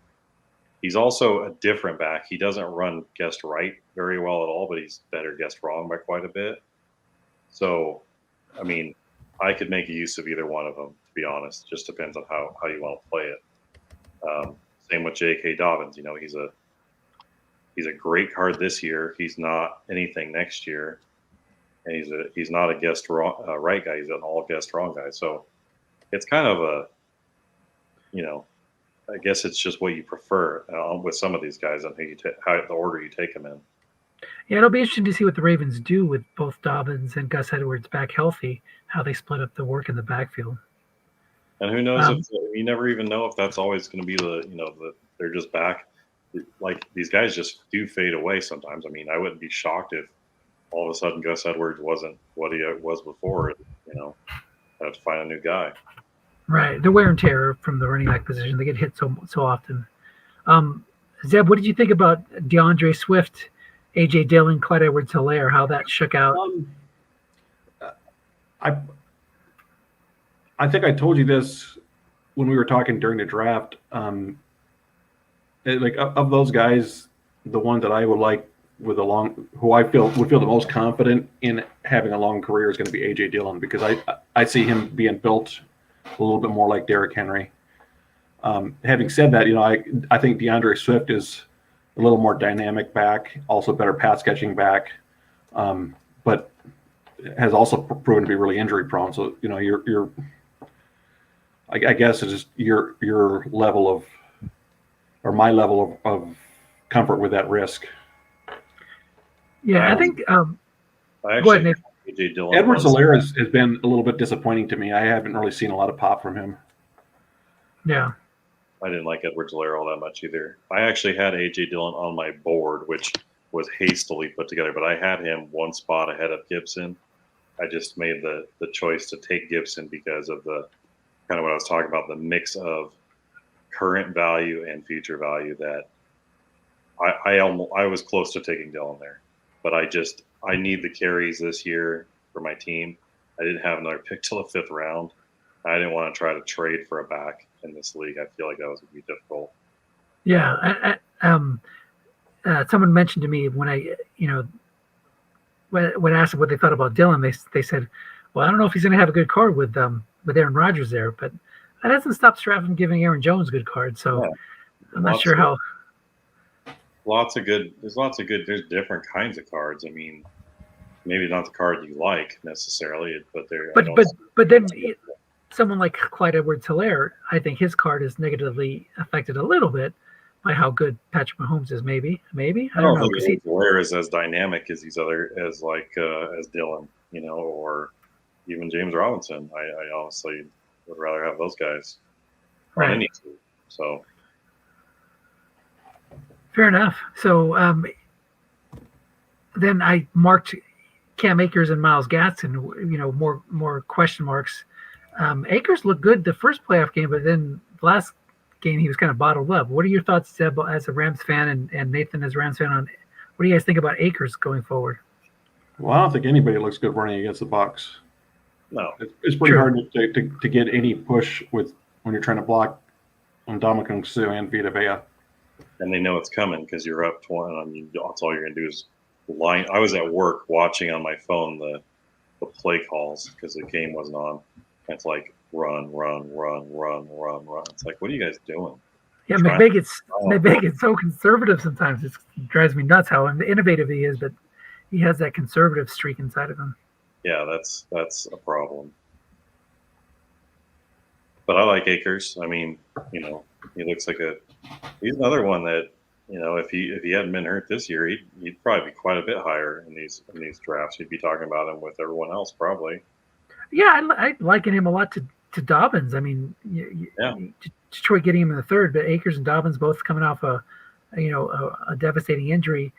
He's also a different back. He doesn't run guessed right very well at all, but he's better guessed wrong by quite a bit. So, I mean, I could make use of either one of them, to be honest. Just depends on how you want to play it. Same with J.K. Dobbins. He's a great card this year. He's not anything next year. And he's not a guessed wrong, right guy. He's an all guessed wrong guy. So it's kind of I guess it's just what you prefer with some of these guys and how the order you take them in. Yeah, it'll be interesting to see what the Ravens do with both Dobbins and Gus Edwards back healthy, how they split up the work in the backfield. And who knows you never even know if that's always going to be they're just back. Like these guys just do fade away sometimes. I mean, I wouldn't be shocked if all of a sudden Gus Edwards wasn't what he was before. I have to find a new guy. Right, the wear and tear from the running back position. They get hit so often. Zeb, what did you think about DeAndre Swift, A.J. Dillon, Clyde Edwards-Helaire, how that shook out? I think I told you this when we were talking during the draft. Of those guys, the one that I would like who I feel would feel the most confident in having a long career is going to be A.J. Dillon because I see him being built a little bit more like Derrick Henry. Having said that, I think DeAndre Swift is a little more dynamic back, also better pass catching back, but has also proven to be really injury prone. So I guess it's just your level of, or my level of comfort with that risk. Yeah, I think. Go ahead, Nathan. Edwards-Helaire has been a little bit disappointing to me. I haven't really seen a lot of pop from him. Yeah. I didn't like Edwards-Helaire all that much either. I actually had A.J. Dillon on my board, which was hastily put together, but I had him one spot ahead of Gibson. I just made the choice to take Gibson because of the kind of what I was talking about, the mix of current value and future value that I was close to taking Dillon there. But I need the carries this year for my team. I didn't have another pick till the 5th round. I didn't want to try to trade for a back in this league. I feel like that was going to be difficult. Yeah. Someone mentioned to me when when asked what they thought about Dillon, they said, well, I don't know if he's going to have a good card with Aaron Rodgers there, but that hasn't stopped Stroud from giving Aaron Jones good cards. So I'm not sure how. There's different kinds of cards. I mean, maybe not the card you like necessarily, but there. But then someone like Clyde Edwards-Helaire, I think his card is negatively affected a little bit by how good Patrick Mahomes is. Maybe I don't know. Think Helaire is as dynamic as these other as Dylan, or even James Robinson. I honestly would rather have those guys on any team. So fair enough. So then I marked Cam Akers and Myles Gaskin, more question marks. Akers looked good the first playoff game, but then last game he was kind of bottled up. What are your thoughts, Zeb, as a Rams fan and Nathan as a Rams fan, on what do you guys think about Akers going forward? Well, I don't think anybody looks good running against the Bucs. No. It's pretty hard to get any push when you're trying to block on Ndamukong Suh and Vita Vea. And they know it's coming because you're up 20. I mean, that's all you're going to do is line. I was at work watching on my phone the play calls because the game wasn't on. And it's like run. It's like, what are you guys doing? Yeah, McVay gets so conservative sometimes. It drives me nuts how innovative he is, but he has that conservative streak inside of him. Yeah, that's a problem. But I like Akers. I mean, he looks like he's another one that, if he hadn't been hurt this year, he'd probably be quite a bit higher in these drafts. You'd be talking about him with everyone else probably. Yeah, I liken him a lot to Dobbins. I mean, Detroit getting him in the third, but Akers and Dobbins both coming off a devastating injury.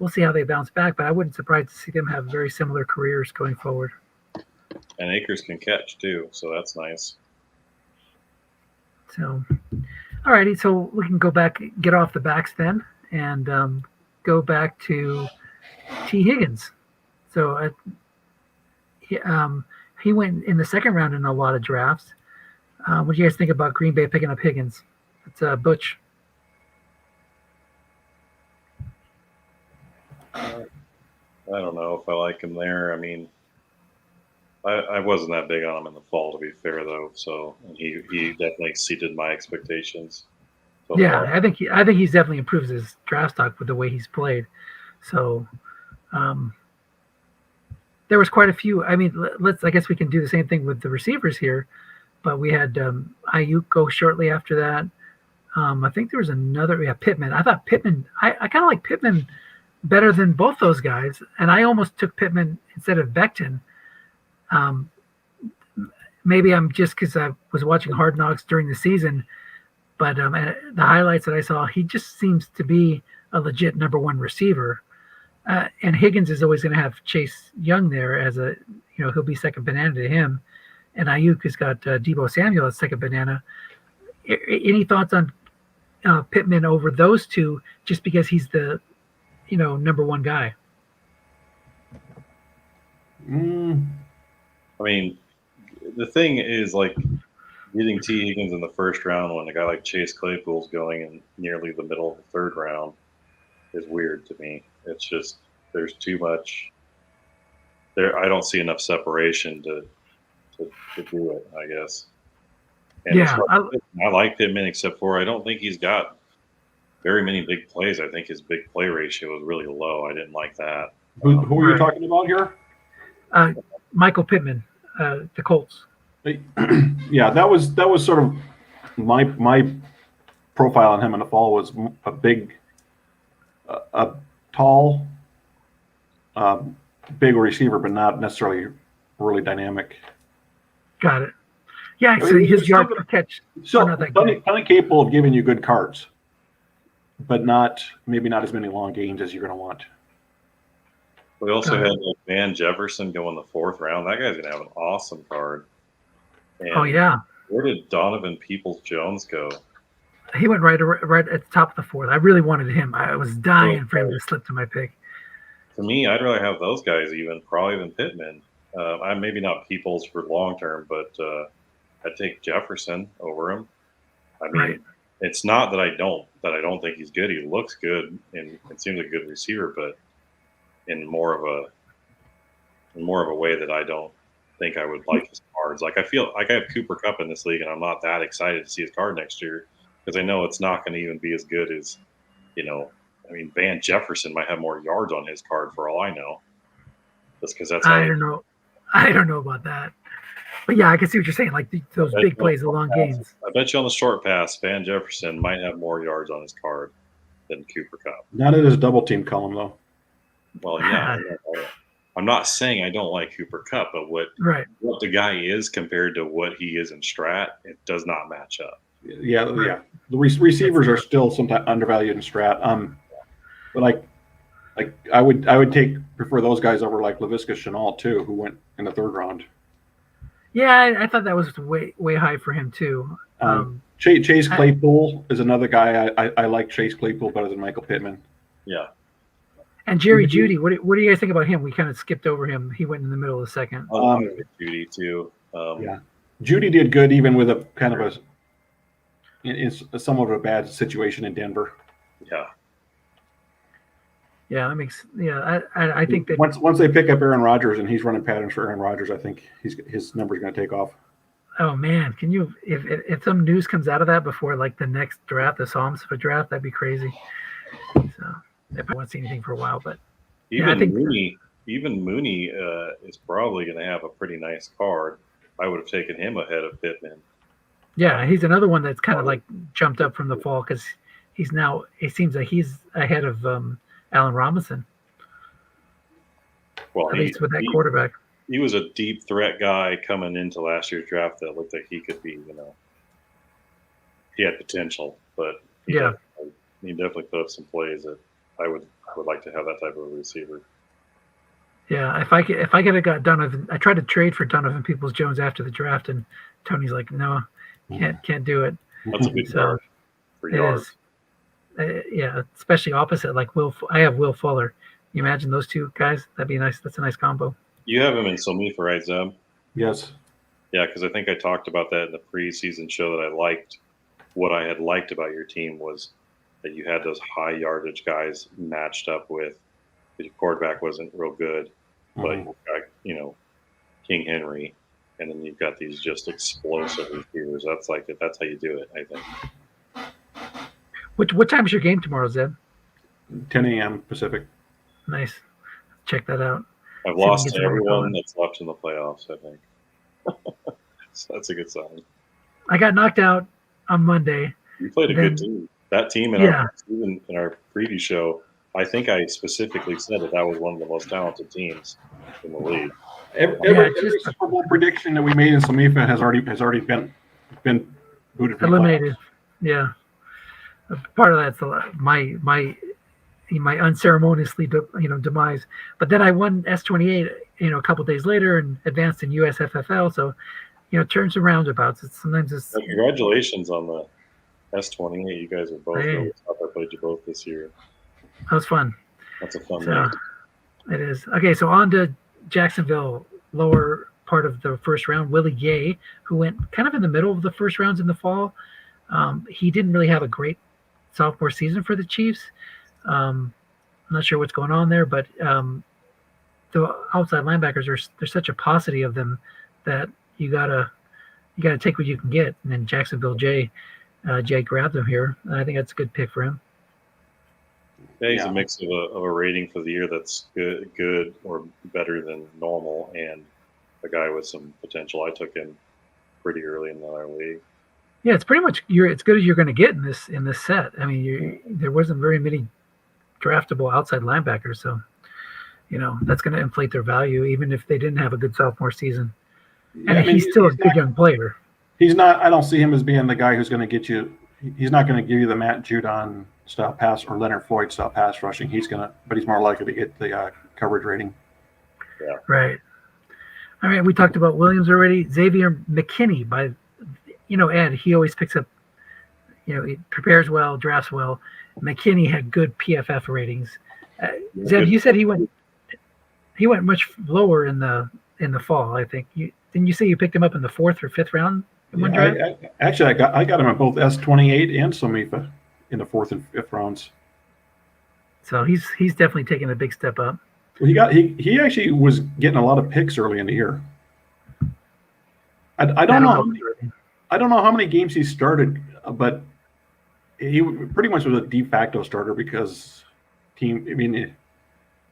We'll see how they bounce back, but I wouldn't surprise to see them have very similar careers going forward. And Akers can catch too, so that's nice. So, all righty. So we can go back, get off the backs then, and go back to T. Higgins. So he went in the second round in a lot of drafts. What do you guys think about Green Bay picking up Higgins? It's Butch. I don't know if I like him there. I mean, I wasn't that big on him in the fall, to be fair, though. So he definitely exceeded my expectations. So yeah, I think he's definitely improved his draft stock with the way he's played. So there was quite a few. I mean, I guess we can do the same thing with the receivers here. But we had Ayuk go shortly after that. I think there was another. Yeah, Pittman. I thought Pittman. I kind of like Pittman better than both those guys, and I almost took Pittman instead of Beckton. Maybe I'm just because I was watching Hard Knocks during the season, but the highlights that I saw, he just seems to be a legit number one receiver. And Higgins is always going to have Chase Young there as he'll be second banana to him. And Ayuk has got Deebo Samuel as second banana. Any thoughts on Pittman over those two, just because he's the, number one guy? I mean, the thing is, like, getting T. Higgins in the first round when a guy like Chase Claypool's going in nearly the middle of the third round is weird to me. It's just there's too much there. I don't see enough separation to do it, I guess. And yeah, I like Pittman, except for I don't think he's got very many big plays. I think his big play ratio was really low. I didn't like that. Who are you talking about here? Michael Pittman, the Colts. Yeah, that was sort of my profile on him in the fall was a big, tall, big receiver, but not necessarily really dynamic. Got it. Yeah, so his yard per catch. So plenty capable of giving you good cards, but maybe not as many long gains as you're going to want. We also had Van Jefferson go in the fourth round. That guy's going to have an awesome card. And where did Donovan Peoples-Jones go? He went right at the top of the fourth. I really wanted him. I was dying for him to slip to my pick. To me, I'd rather have those guys probably than Pittman. I'm maybe not Peoples for long term, but I'd take Jefferson over him. I mean, It's not that I don't think he's good. He looks good and it seems like a good receiver, but in more of a way that I don't think I would like his cards. Like I feel like I have Cooper Kupp in this league, and I'm not that excited to see his card next year because I know it's not going to even be as good as I mean, Van Jefferson might have more yards on his card for all I know. Just because that's I don't know. I don't know about that. But yeah, I can see what you're saying. Like those big plays, the long gains. I bet you on the short pass, Van Jefferson might have more yards on his card than Cooper Kupp. Not in his double team column though. Well, yeah. I'm not saying I don't like Cooper Kupp, but what the guy is compared to what he is in Strat, it does not match up. Yeah. The receivers are still sometimes undervalued in Strat. But like I would prefer those guys over like Laviska Shenault too, who went in the 3rd round. Yeah, I thought that was way high for him too. Chase Claypool is another guy. I like Chase Claypool better than Michael Pittman. Yeah. And Jerry Jeudy, what do you guys think about him? We kind of skipped over him. He went in the middle of the second. Jeudy too. Yeah, Jeudy did good even with a kind of in somewhat of a bad situation in Denver. Yeah. Yeah, that makes. Yeah, I think that once they pick up Aaron Rodgers and he's running patterns for Aaron Rodgers, I think his number's going to take off. Oh man, can you if some news comes out of that before like the next draft, the SSFA draft, that'd be crazy. So if I won't see anything for a while, but even Mooney is probably going to have a pretty nice card. I would have taken him ahead of Pittman. Yeah, he's another one that's kind of like jumped up from the fall because he's now. It seems like he's ahead of Allen Robinson. Well, at least with that quarterback. He was a deep threat guy coming into last year's draft that looked like he could be, he had potential, but he definitely put up some plays that I would like to have that type of a receiver. Yeah, if I could have got Donovan, I tried to trade for Donovan Peoples-Jones after the draft, and Tony's like, no, can't do it. That's a big card for yards. Yeah, especially opposite like I have Will Fuller. You imagine those two guys? That'd be nice. That's a nice combo. You have him in Somifa, right, Zeb? Yes. Yeah, because I think I talked about that in the preseason show that I liked. What I had liked about your team was that you had those high yardage guys matched up with your quarterback wasn't real good, but you've got, King Henry, and then you've got these just explosive receivers. That's how you do it, I think. What time is your game tomorrow, Zeb? 10 a.m. Pacific. Nice. Check that out. I've lost to everyone that's left in the playoffs, I think. So that's a good sign. I got knocked out on Monday. You played a good team. That team in our preview show, I think I specifically said that was one of the most talented teams in the league. Every Super Bowl prediction that we made in Somifa has already been booted from eliminated. Yeah. Part of that's my unceremoniously demise, but then I won S28 a couple days later and advanced in USFFL, so turns and roundabouts. Congratulations on the S28. You guys are both I played you both this year. That was fun. That's a fun night. It is. Okay, so on to Jacksonville, lower part of the first round. Willie Gay, who went kind of in the middle of the first rounds in the fall. He didn't really have a great sophomore season for the Chiefs. I'm not sure what's going on there, but the outside linebackers there's such a paucity of them that you gotta take what you can get. And then Jacksonville Jay grabbed him here, and I think that's a good pick for him. Yeah, he's a mix of a rating for the year that's good or better than normal, and a guy with some potential. I took him pretty early in our league. Yeah, it's pretty much it's good as you're going to get in this set. I mean, there wasn't very many draftable outside linebackers, so that's going to inflate their value even if they didn't have a good sophomore season. And he's still a good young player. He's not. I don't see him as being the guy who's going to get you. He's not going to give you the Matt Judon style pass or Leonard Floyd style pass rushing. But he's more likely to get the coverage rating. Yeah. Right. All right. We talked about Williams already. Xavier McKinney Ed, he always picks up, he prepares well, drafts well. McKinney had good PFF ratings. Zeb, you said he went much lower in the fall, I think. Didn't you say you picked him up in the 4th or 5th round in one draft? I got him at both S28 and Somifa in the 4th and 5th rounds. So he's definitely taken a big step up. Well, he actually was getting a lot of picks early in the year. I don't know how many games he started, but he pretty much was a de facto starter because team. I mean,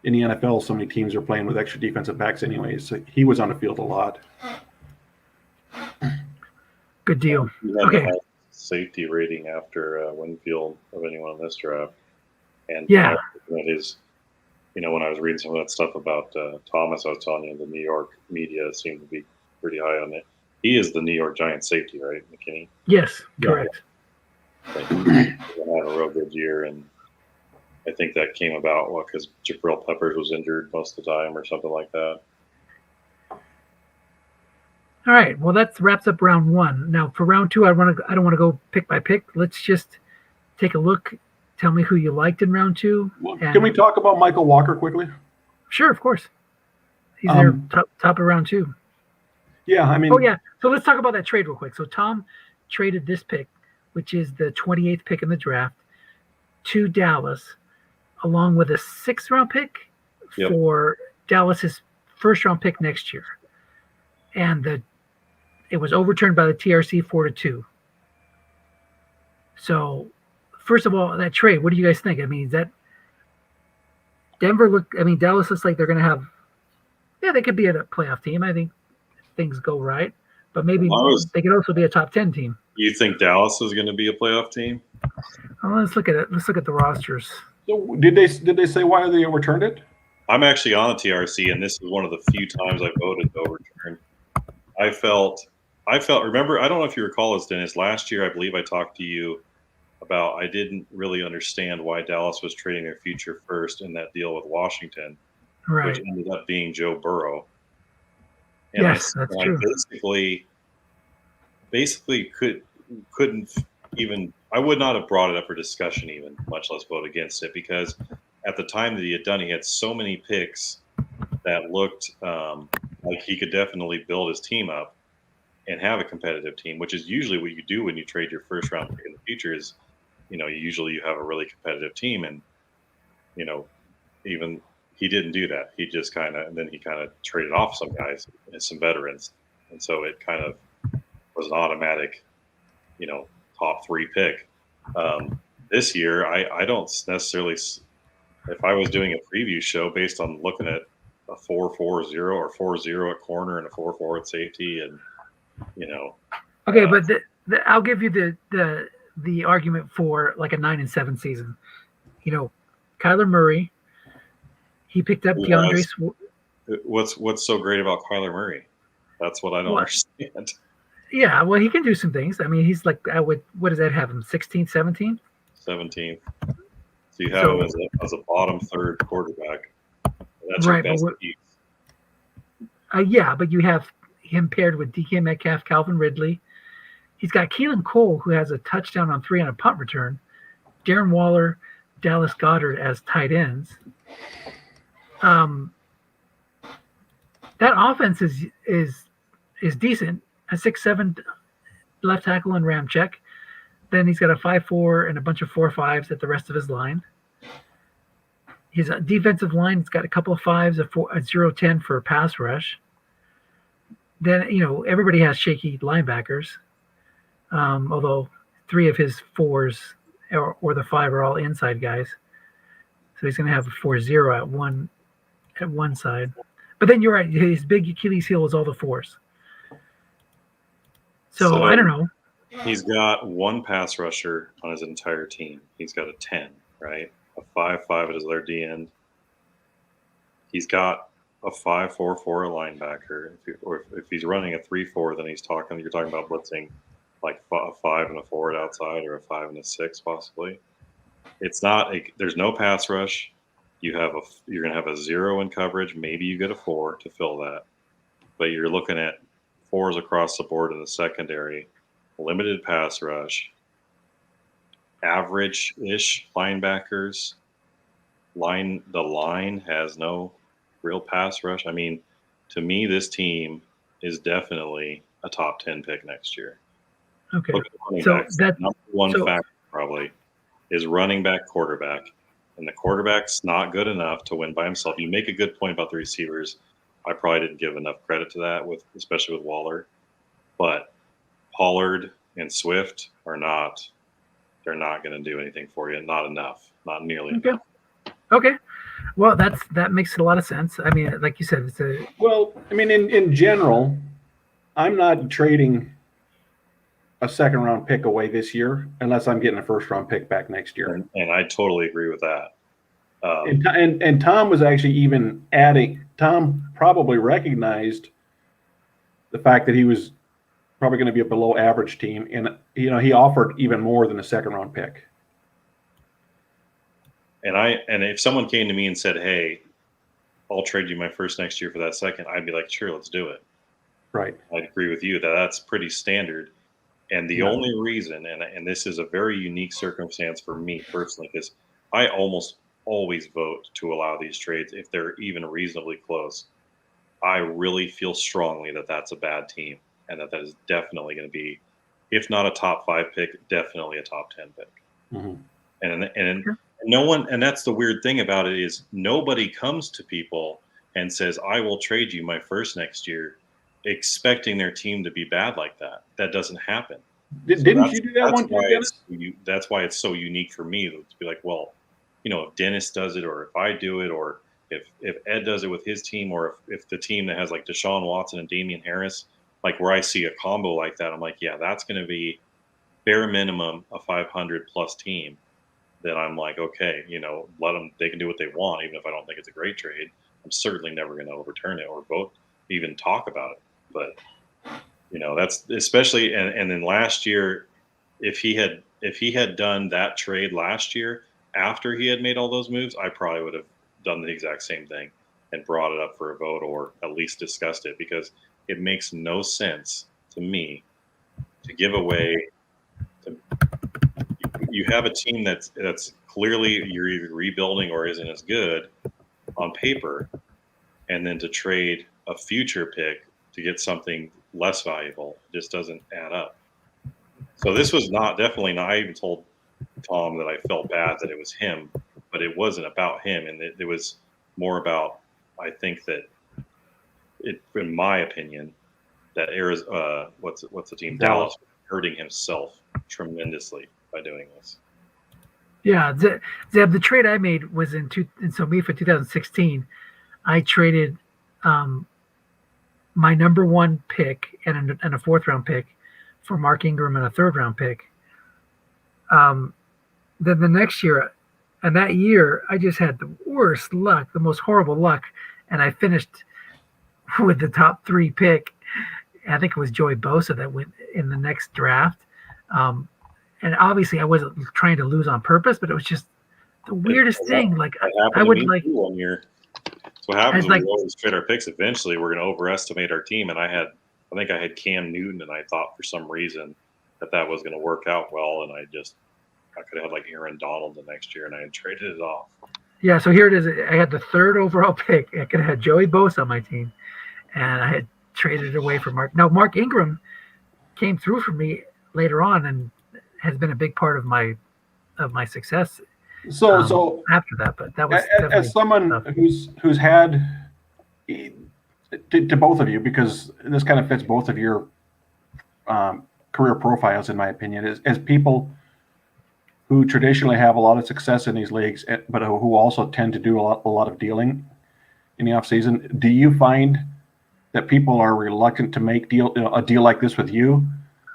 in the NFL, so many teams are playing with extra defensive backs anyways. So he was on the field a lot. Good deal. He had the Okay. highest safety rating after Winfield of anyone in this draft. And Yeah. his, when I was reading some of that stuff about Thomas, I was telling you, the New York media seemed to be pretty high on it. He is the New York Giants safety, right, McKinney? Yes, correct. But he had a real good year, and I think that came about because Jabril Peppers was injured most of the time or something like that. All right. Well, that wraps up round one. Now for round two, I don't want to go pick by pick. Let's just take a look. Tell me who you liked in round two. Well, can we talk about Michael Walker quickly? Sure, of course. He's there top of round two. Yeah, I mean. Oh yeah. So let's talk about that trade real quick. So Tom traded this pick, which is the 28th pick in the draft, to Dallas, along with a 6th round pick for Dallas's 1st round pick next year. And it was overturned by the TRC 4-2. So, first of all, that trade, what do you guys think? I mean, Dallas looks like they're going to have, they could be a playoff team. I think if things go right, but maybe they could also be a top 10 team. You think Dallas is going to be a playoff team? Well, let's look at it. Let's look at the rosters. So did they say why they overturned it? I'm actually on the TRC, and this is one of the few times I voted to overturn. I felt. Remember, I don't know if you recall this, Dennis. Last year, I believe I talked to you about I didn't really understand why Dallas was trading their future first in that deal with Washington, right? Which ended up being Joe Burrow. And yes, that's true. I basically couldn't even. I would not have brought it up for discussion, even much less vote against it, because at the time that he had done, he had so many picks that looked like he could definitely build his team up and have a competitive team, which is usually what you do when you trade your 1st round pick in the future. Is usually you have a really competitive team, and even he didn't do that. He just kind of traded off some guys and some veterans, and so it kind of was an automatic, top 3 pick. This year, I don't necessarily. If I was doing a preview show based on looking at a 4-4-0 or 4-0 at corner and a 4-4 at safety, and Okay, but I'll give you the argument for like a 9-7 season. Kyler Murray. He picked up Deandre Swift. What's so great about Kyler Murray? That's what I don't understand. Yeah, well, he can do some things. I mean, he's like, what does that have him? 16th, 17th? 17th. So you have him as a bottom 3rd quarterback. That's right, your best piece. Yeah, but you have him paired with DK Metcalf, Calvin Ridley. He's got Keelan Cole, who has a touchdown on 3 on a punt return. Darren Waller, Dallas Goedert as tight ends. That offense is decent. A 6'7" left tackle and Ramczyk. Then he's got a 5'4" and a bunch of 4.5s at the rest of his line. His defensive line has got a couple of 5s, a 0-10 for pass rush. Then, everybody has shaky linebackers, although 3 of his 4s or the 5 are all inside guys. So he's going to have a 4-0 at one side. But then you're right. His big Achilles heel is all the 4s. So I don't know. He's got 1 pass rusher on his entire team. He's got a 10, right? A 5.5 at his other D end. He's got a 5.44 linebacker. If he's running a 3-4, then you're talking about blitzing like a 5 and a 4 at outside, or a 5 and a 6 possibly. It's not there's no pass rush. You're going to have a 0 in coverage. Maybe you get a 4 to fill that, but you're looking at 4s across the board in the secondary. Limited pass rush, average-ish linebackers. The line has no real pass rush. I mean, to me, this team is definitely a top 10 pick next year. Okay, so that number one factor probably is running back, quarterback, and the quarterback's not good enough to win by himself. You make a good point about the receivers. I probably didn't give enough credit to that, especially with Waller, but Pollard and Swift they're not going to do anything for you. Not enough. Not nearly enough. Okay. Well, that makes a lot of sense. I mean, like you said, in general, I'm not trading a second round pick away this year unless I'm getting a first round pick back next year. And I totally agree with that. And Tom was actually even adding. Tom probably recognized the fact that he was probably going to be a below average team, and he offered even more than a second round pick. And if someone came to me and said, "Hey, I'll trade you my first next year for that second," I'd be like, "Sure, let's do it." Right. I'd agree with you that that's pretty standard. And the only reason, and this is a very unique circumstance for me personally, because I almost always vote to allow these trades if they're even reasonably close. I really feel strongly that that's a bad team, and that is definitely going to be, if not a top 5 pick, definitely a top 10 pick. Mm-hmm. And no one, and that's the weird thing about it, is nobody comes to people and says, "I will trade you my first next year," expecting their team to be bad like that. That doesn't happen. Didn't you do that one time? That's why it's so unique for me to be like, well, if Dennis does it, or if I do it, or if Ed does it with his team, or if the team that has like Deshaun Watson and Damian Harris, like where I see a combo like that, I'm like, yeah, that's going to be bare minimum a 500 plus team. Then I'm like, okay, let them, they can do what they want, even if I don't think it's a great trade. I'm certainly never going to overturn it or vote, even talk about it. But that's especially, and then last year, if he had done that trade last year after he had made all those moves, I probably would have done the exact same thing and brought it up for a vote, or at least discussed it, because it makes no sense to me to give away. You have a team that's clearly you're either rebuilding or isn't as good on paper, and then to trade a future pick to get something less valuable just doesn't add up. So this was definitely not. I even told Tom that I felt bad that it was him, but it wasn't about him, and it was more about, I think that in my opinion, that Arizona, what's the team, Dallas, hurting himself tremendously by doing this. Yeah, Zeb, the trade I made was in for 2016. I traded my number 1 pick and a 4th round pick for Mark Ingram and a 3rd round pick. Then the next year, and that year, I just had the worst luck, the most horrible luck, and I finished with the top 3 pick. I think it was Joey Bosa that went in the next draft. And obviously, I wasn't trying to lose on purpose, but it was just the weirdest thing. Like I would like 1 year. That's what happens when we always trade our picks. Eventually, we're going to overestimate our team. And I think I had Cam Newton, and I thought for some reason that was going to work out well, and I could have had like Aaron Donald the next year, and I had traded it off. Yeah, so here it is. I had the 3rd overall pick. I could have had Joey Bosa on my team, and I had traded it away for Mark. Now, Mark Ingram came through for me later on and has been a big part of my success. So after that, but that was as someone who's had, to both of you, because this kind of fits both of your career profiles, in my opinion, as people who traditionally have a lot of success in these leagues, but who also tend to do a lot of dealing in the off season. Do you find that people are reluctant to make a deal like this with you?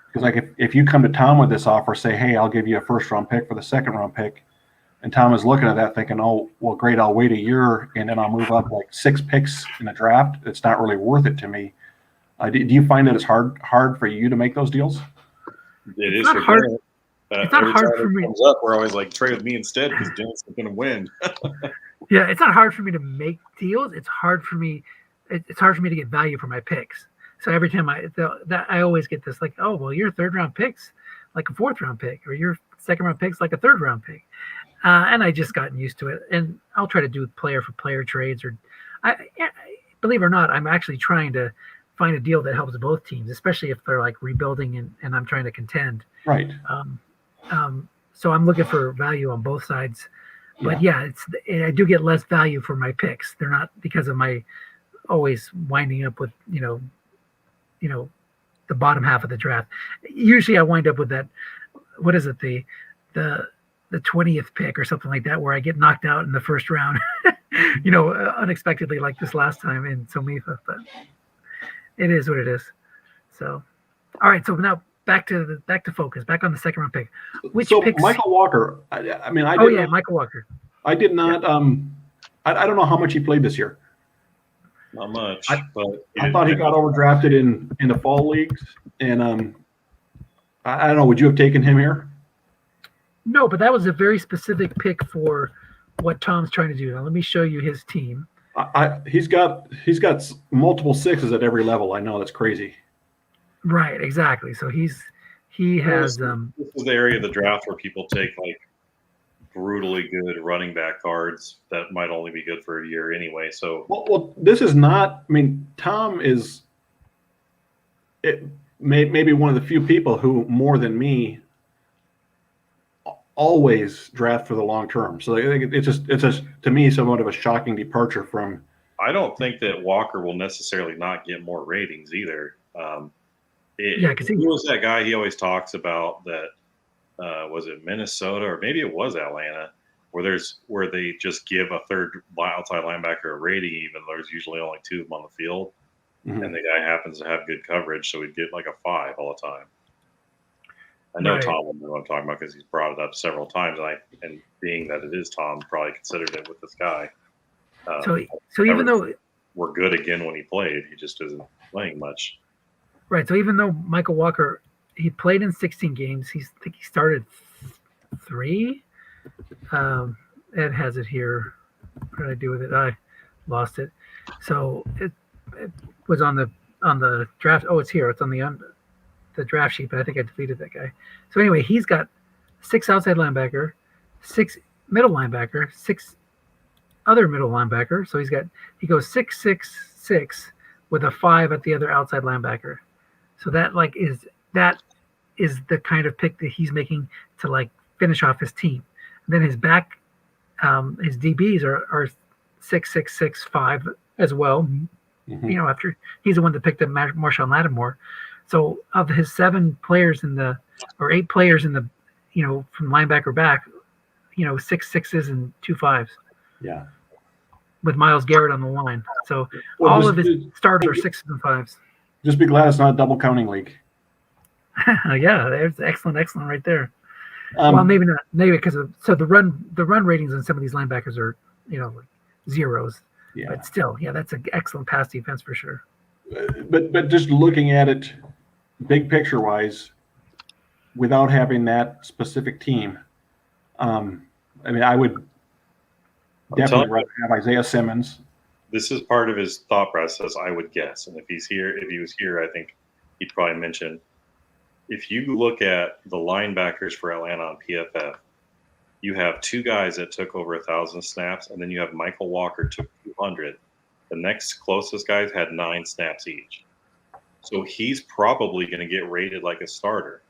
Because like if you come to Tom with this offer, say, "Hey, I'll give you a 1st round pick for the 2nd round pick," and Tom is looking at that thinking, "Oh, well, great, I'll wait a year and then I'll move up like 6 picks in the draft. It's not really worth it to me." Do you find that it's hard for you to make those deals? It is hard. It's not hard for me. Comes up, we're always like, trade with me instead because Dennis is going to win. Yeah, it's not hard for me to make deals. It's hard for me to get value for my picks. So every time I always get this like, "Oh, well, your 3rd round pick's like a 4th round pick, or your 2nd round pick's like a 3rd round pick," and I just gotten used to it. And I'll try to do player for player trades, or believe it or not, I'm actually trying to find a deal that helps both teams, especially if they're like rebuilding and I'm trying to contend. Right. So I'm looking for value on both sides. But yeah, I do get less value for my picks. They're not because of my always winding up with the bottom half of the draft. Usually I wind up with that. What is it? The the 20th pick or something like that, where I get knocked out in the first round, unexpectedly like this last time in Somifa. But it is what it is. So, all right. So now back to focus. Back on the second round pick. Which picks? Michael Walker. I mean, Michael Walker. I did not. Yeah. I don't know how much he played this year. Not much. But I thought he got overdrafted in the fall leagues, and I don't know. Would you have taken him here? No, but that was a very specific pick for what Tom's trying to do. Now let me show you his team. He's got multiple sixes at every level. I know, that's crazy. Right, exactly. So he has. This is the area of the draft where people take like brutally good running back cards that might only be good for a year anyway. So well, this is not. I mean, Tom is maybe one of the few people who, more than me, always draft for the long term. So I think it's just to me somewhat of a shocking departure from. I don't think that Walker will necessarily not get more ratings either. Because he was that guy he always talks about that. Was it Minnesota or maybe it was Atlanta, where they just give a third outside linebacker a rating, even though there's usually only two of them on the field, and the guy happens to have good coverage, so he'd get like a 5 all the time. I know Tom will know what I'm talking about because he's brought it up several times, and being that it is Tom, probably considered it with this guy. So even though we're good again when he played, he just isn't playing much. Right. So even though Michael Walker, he played in 16 games, I think he started 3. Ed has it here. What did I do with it? I lost it. So it was on the draft. Oh, it's here. It's on the draft sheet, but I think I deleted that guy. So anyway, he's got 6 outside linebacker, 6 middle linebacker, 6 other middle linebacker. So he goes 6, 6, 6 with a 5 at the other outside linebacker. So that is the kind of pick that he's making to like finish off his team. And then his back, his DBs are 6, 6, 6, 5 as well. Mm-hmm. After he's the one that picked up Marshawn Lattimore. So of his 7 players 8 players in the, from linebacker back, 6 6s and 2 5s. Yeah. With Myles Garrett on the line. So all of his starters are 6s and 5s. Just be glad it's not a double counting league. Yeah, there's excellent right there. Well, maybe not. Maybe because the run ratings on some of these linebackers are like zeros. Yeah. But still, that's an excellent pass defense for sure. But just looking at it, big picture wise, without having that specific team, I mean, I would definitely rather have Isaiah Simmons. This is part of his thought process, I would guess. And if he was here, I think he'd probably mention. If you look at the linebackers for Atlanta on PFF, you have 2 guys that took over 1,000 snaps, and then you have Michael Walker took 200. The next closest guys had 9 snaps each. So he's probably going to get rated like a starter.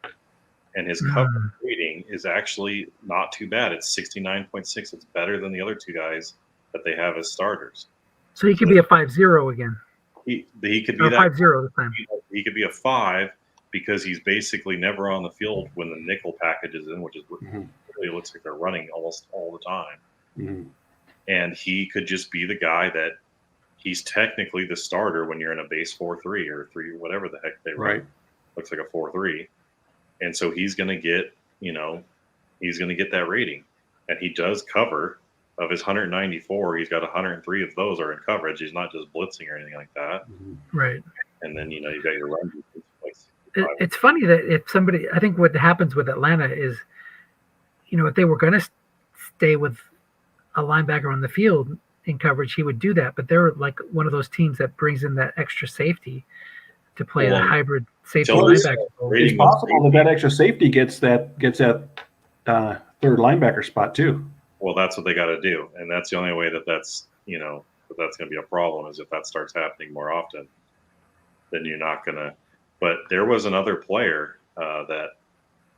And his cover rating is actually not too bad. It's 69.6. It's better than the other 2 guys that they have as starters. So he could be a 5-0 again. He could be that 5-0 this time. He could be a 5 because he's basically never on the field when the nickel package is in, which is really looks like they're running almost all the time. Mm-hmm. And he could just be the guy that he's technically the starter when you're in a base 4-3 or 3, whatever the heck they run. Right. Looks like a 4-3. And so he's going to get, he's going to get that rating. And he does cover. Of his 194, he's got 103 of those are in coverage. He's not just blitzing or anything like that. Right. And then, you've got your run. It's funny that if somebody, I think what happens with Atlanta is, if they were going to stay with a linebacker on the field in coverage, he would do that. But they're like one of those teams that brings in that extra safety to play a hybrid safety linebacker. It's possible that extra safety gets that third linebacker spot too. Well, that's what they got to do, and that's the only way that's going to be a problem is if that starts happening more often. Then you're not going to. But there was another player that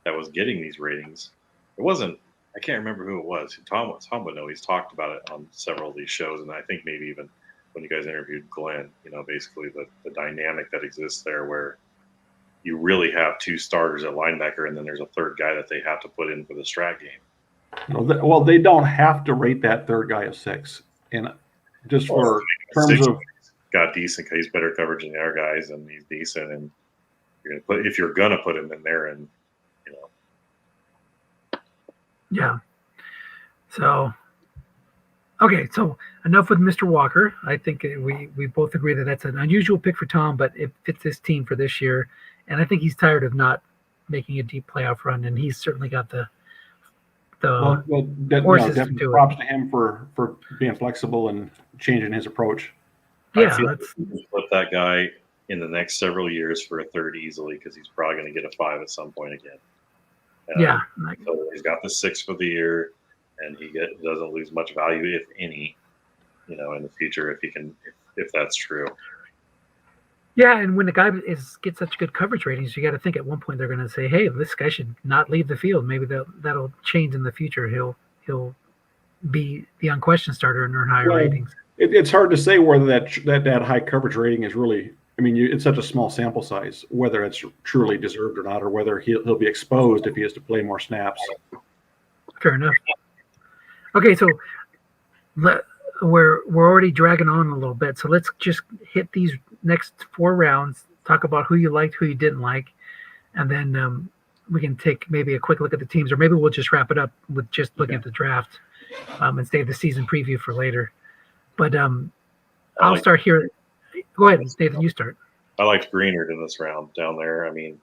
was getting these ratings. It wasn't. I can't remember who it was. Tom would know. He's talked about it on several of these shows, and I think maybe even when you guys interviewed Glenn, basically the dynamic that exists there where you really have 2 starters at linebacker, and then there's a third guy that they have to put in for the strat game. Well, they don't have to rate that third guy a 6, and just for terms of got decent, he's better coverage than the other guys, and he's decent, and if you're gonna put him in there, and Yeah. So, okay, so enough with Mr. Walker. I think we both agree that that's an unusual pick for Tom, but it fits his team for this year, and I think he's tired of not making a deep playoff run, and he's certainly got the horses to do props it. to him for being flexible and changing his approach. Yeah, I feel like we can flip that guy in the next several years for a third easily, because he's probably going to get a 5 at some point again. Yeah. So he's got the 6 for the year, and he doesn't lose much value, if any, in the future, if that's true. Yeah, and when the guy gets such good coverage ratings, you got to think at one point they're going to say, "Hey, this guy should not leave the field." Maybe that'll change in the future. He'll be the unquestioned starter and earn higher ratings. It's hard to say whether that high coverage rating is really. I mean, it's such a small sample size, whether it's truly deserved or not, or whether he'll be exposed if he has to play more snaps. Fair enough. Okay, so we're already dragging on a little bit, so let's just hit these next 4 rounds, talk about who you liked, who you didn't like, and then we can take maybe a quick look at the teams, or maybe we'll just wrap it up with just looking at the draft and save the season preview for later. But I'll start here. Go ahead, Nathan, you start. I liked Greenard in this round down there. I mean,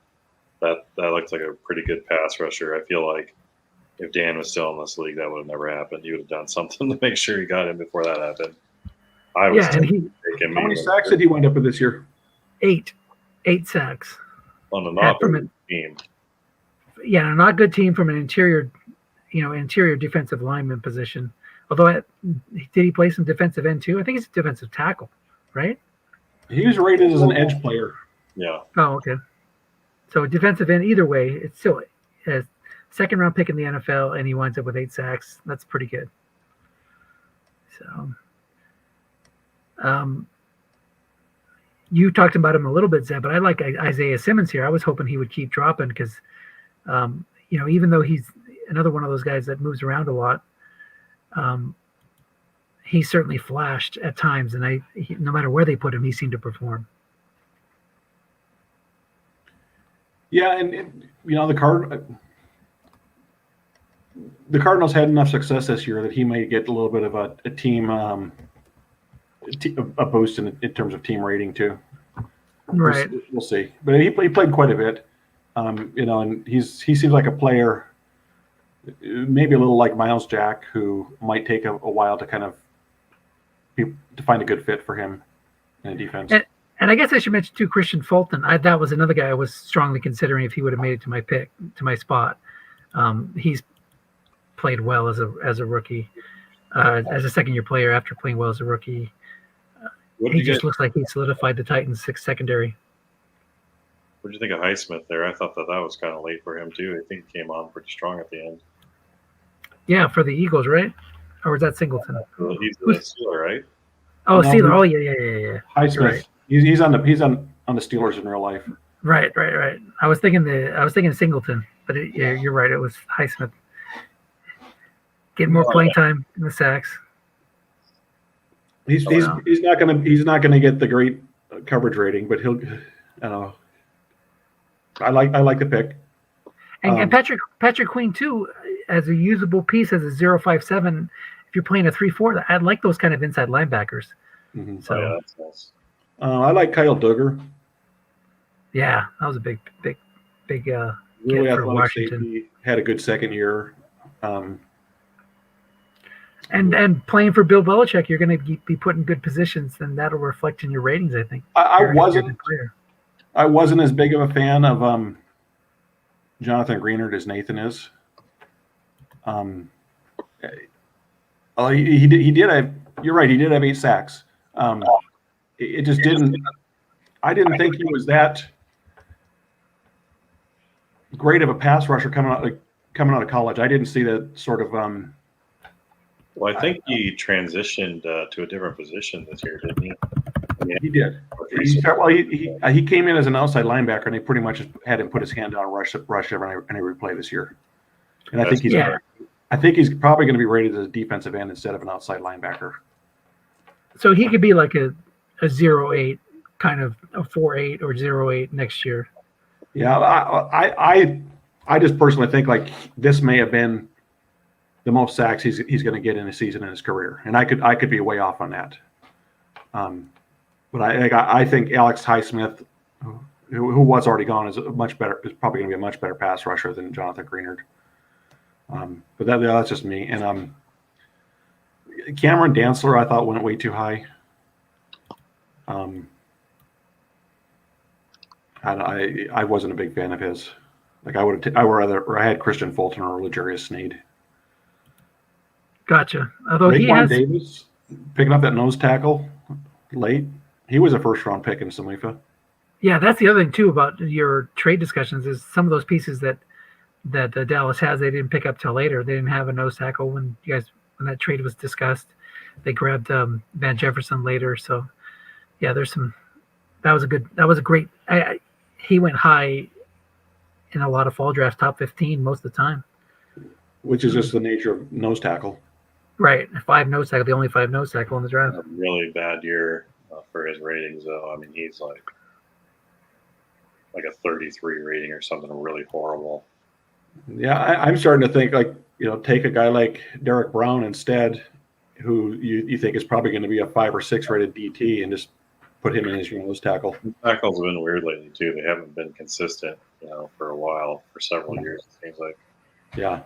that looks like a pretty good pass rusher. I feel like if Dan was still in this league, that would have never happened. He would have done something to make sure he got him before that happened. How many sacks did he wind up with this year? 8 sacks. On a not good team. Yeah, a not good team from an interior defensive lineman position. Although, did he play some defensive end too? I think he's a defensive tackle, right? He was rated as an edge player. Yeah. Oh, okay. So defensive end, either way, it's still a second-round pick in the NFL, and he winds up with 8 sacks. That's pretty good. So, you talked about him a little bit, Zeb, but I like Isaiah Simmons here. I was hoping he would keep dropping because, even though he's another one of those guys that moves around a lot, he certainly flashed at times, and no matter where they put him, he seemed to perform. Yeah, and the Cardinals had enough success this year that he may get a little bit of a team a boost in terms of team rating too. Right. We'll see. But he played quite a bit, and he seems like a player, maybe a little like Miles Jack, who might take a while to kind of to find a good fit for him in the defense. And I guess I should mention too, Christian Fulton. That was another guy I was strongly considering if he would have made it to my spot. He's played well as a rookie, as a second-year player after playing well as a rookie. He just looks like he solidified the Titans' secondary. What do you think of Highsmith there? I thought that was kind of late for him too. I think he came on pretty strong at the end. Yeah, for the Eagles, right? Or was that Singleton? He's the Steeler, right? Oh, no, Steeler. Oh, yeah. Highsmith. Right. He's on the Steelers in real life. Right. I was thinking Singleton, but you're right. It was Highsmith. Getting more playing time in the sacks. He's not gonna get the great coverage rating, but he'll. I like the pick. And Patrick Queen too, as a usable piece as a 0.57. If you're playing a 3-4, I'd like those kind of inside linebackers. Mm-hmm. So yeah, that's nice. I like Kyle Duggar. Yeah, that was a big really get for Washington. Safety, had a good second year. And playing for Bill Belichick, you're going to be put in good positions, and that'll reflect in your ratings, I think. I wasn't as big of a fan of Jonathan Greenard as Nathan is. He did have. You're right. He did have 8 sacks. It just didn't. I didn't think he was that great of a pass rusher coming out of college. I didn't see that sort of. Well, I think he transitioned to a different position this year, didn't he? He did. He came in as an outside linebacker, and they pretty much had him put his hand down and rush every play this year. And I think he's I think he's probably going to be rated as a defensive end instead of an outside linebacker. So he could be like a 0-8, kind of a 4-8 or 0-8 next year. Yeah, I just personally think like this may have been the most sacks he's going to get in a season in his career, and I could be way off on that. But I think Alex Highsmith, who was already gone, is probably going to be a much better pass rusher than Jonathan Greenard. But that's just me. And Cameron Dantzler, I thought went way too high. I wasn't a big fan of his. Like I had Christian Fulton or L'Jarius Sneed. Gotcha. Although Raekwon Davis picking up that nose tackle late, he was a first-round pick in Samifa. Yeah, that's the other thing too about your trade discussions is some of those pieces that Dallas has they didn't pick up till later. They didn't have a nose tackle when that trade was discussed. They grabbed Van Jefferson later. So yeah, that was a great. He went high in a lot of fall drafts, top 15 most of the time. Which is just the nature of nose tackle. Right, 5 nose tackle, the only 5 nose tackle in the draft. A really bad year for his ratings, though. I mean, he's like a 33 rating or something really horrible. Yeah, I'm starting to think take a guy like Derek Brown instead, who you think is probably going to be a 5 or 6 rated DT, and just put him in as your nose tackle. Tackles have been weird lately too. They haven't been consistent, for a while, for several years. It seems like. Yeah.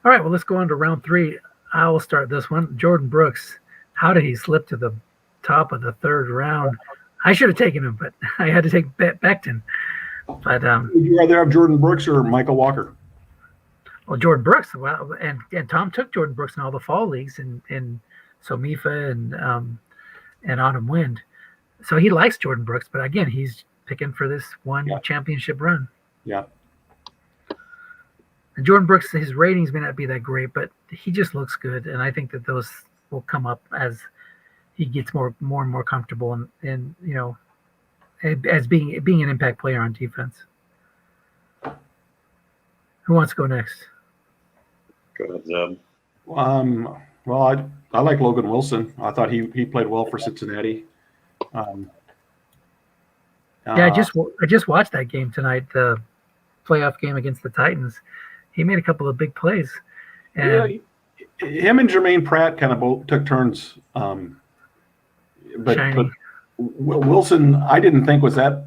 All right, well, let's go on to round 3. I will start this one. Jordan Brooks. How did he slip to the top of the 3rd round? I should have taken him, but I had to take Beckton. But would you rather have Jordan Brooks or Michael Walker? Well, Jordan Brooks. Well, and Tom took Jordan Brooks in all the fall leagues in Somifa and Autumn Wind. So he likes Jordan Brooks, but again, he's picking for this one championship run. Yeah. And Jordan Brooks, his ratings may not be that great, but he just looks good, and I think that those will come up as he gets more and more comfortable and as being an impact player on defense. Who wants to go next? Go ahead, Zeb. Well, I like Logan Wilson. I thought he played well for Cincinnati. I just watched that game tonight, the playoff game against the Titans. He made a couple of big plays. And him and Jermaine Pratt kind of both took turns. But Wilson, I didn't think he was that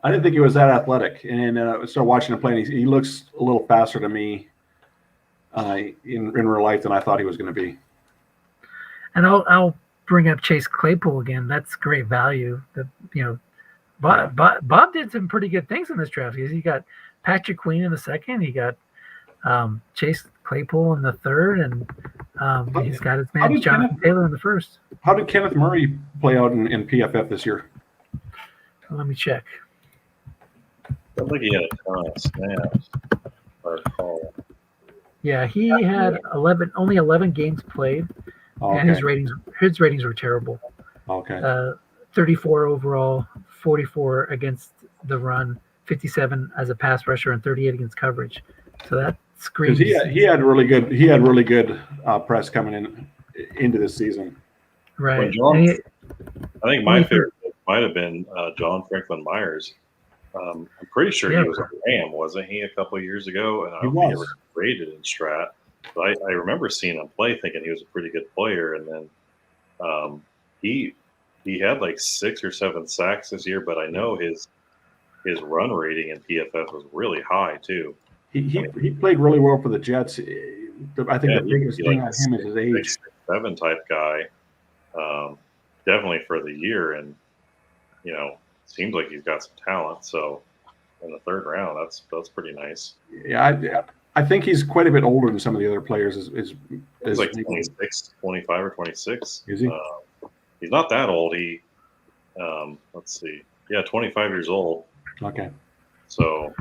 athletic. And I started watching him play, and he looks a little faster to me in real life than I thought he was going to be. And I'll bring up Chase Claypool again. That's great value. Bob did some pretty good things in this draft. He got Patrick Queen in the 2nd. He got Chase Claypool in the 3rd, and he's got his man Jonathan Taylor in the 1st. How did Kenneth Murray play out in PFF this year? Let me check. I don't think he had a ton of snaps. If I recall. Yeah, he had only 11 games played, and his ratings were terrible. Okay. 34 overall, 44 against the run, 57 as a pass rusher, and 38 against coverage. So that screams. He had really good press coming into this season. Right. I think my favorite might have been John Franklin Myers. I'm pretty sure he was a Ram, wasn't he, a couple of years ago? And I don't think he ever graded in Strat. But I remember seeing him play, thinking he was a pretty good player, and then he had like 6 or 7 sacks this year. But I know his run rating in PFF was really high too. He played really well for the Jets. I think the biggest thing on him is his age. 6'7" type guy, definitely for the year, and seems like he's got some talent. So in the 3rd round, that's pretty nice. Yeah, I think he's quite a bit older than some of the other players. Is like 26, 25 or 26. Is he? He's not that old. He, let's see, 25 years old. Okay. So.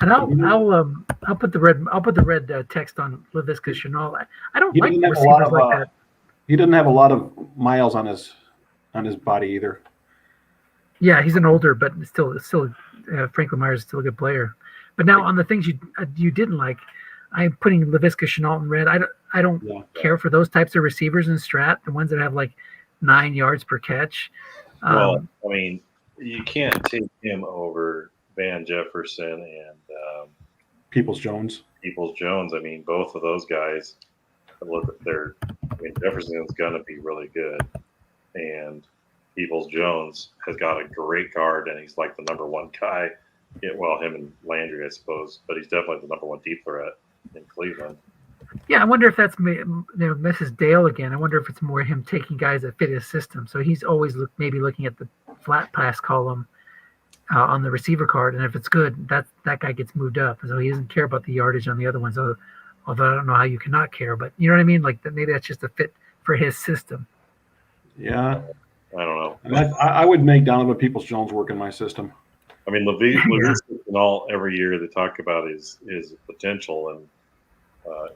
And I'll put the red text on Laviska Shenault. I don't like receivers like that. He doesn't have a lot of miles on his body either. Yeah, he's an older, but still, Franklin Myers is still a good player. But now on the things you didn't like, I'm putting Laviska Shenault in red. I don't care for those types of receivers in Strat, the ones that have like 9 yards per catch. Well, I mean, you can't take him over Van Jefferson and Peoples-Jones. I mean, both of those guys. Look at their. I mean, Jefferson's going to be really good, and Peoples-Jones has got a great guard, and he's like the number one guy. Yeah, well, him and Landry, I suppose, but he's definitely the number one deep threat in Cleveland. Yeah, I wonder if that's Mrs. Dale again. I wonder if it's more him taking guys that fit his system. So he's always maybe looking at the flat pass column on the receiver card, and if it's good, that guy gets moved up. So he doesn't care about the yardage on the other ones. Although I don't know how you cannot care, but you know what I mean. Like maybe that's just a fit for his system. Yeah, I don't know. And I would make Donovan Peoples-Jones work in my system. I mean, Laviska Shenault every year they talk about his potential, and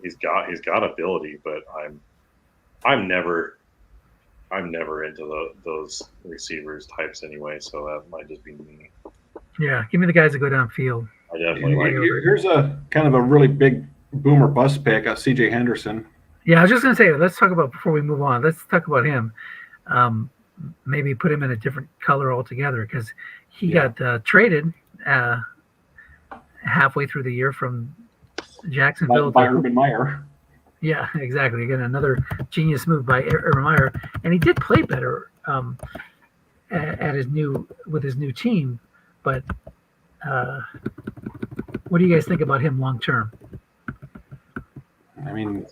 he's got ability, but I'm never into those receivers types anyway. So that might just be me. Yeah, give me the guys that go downfield. I definitely like. Here's a kind of a really big boomer bust pick, C.J. Henderson. Yeah, I was just gonna say, let's talk about before we move on. Let's talk about him. Maybe put him in a different color altogether because he got traded halfway through the year from Jacksonville by Urban Meyer. Yeah, exactly. Again, another genius move by Urban Meyer, and he did play better with his new team. But what do you guys think about him long term? I mean,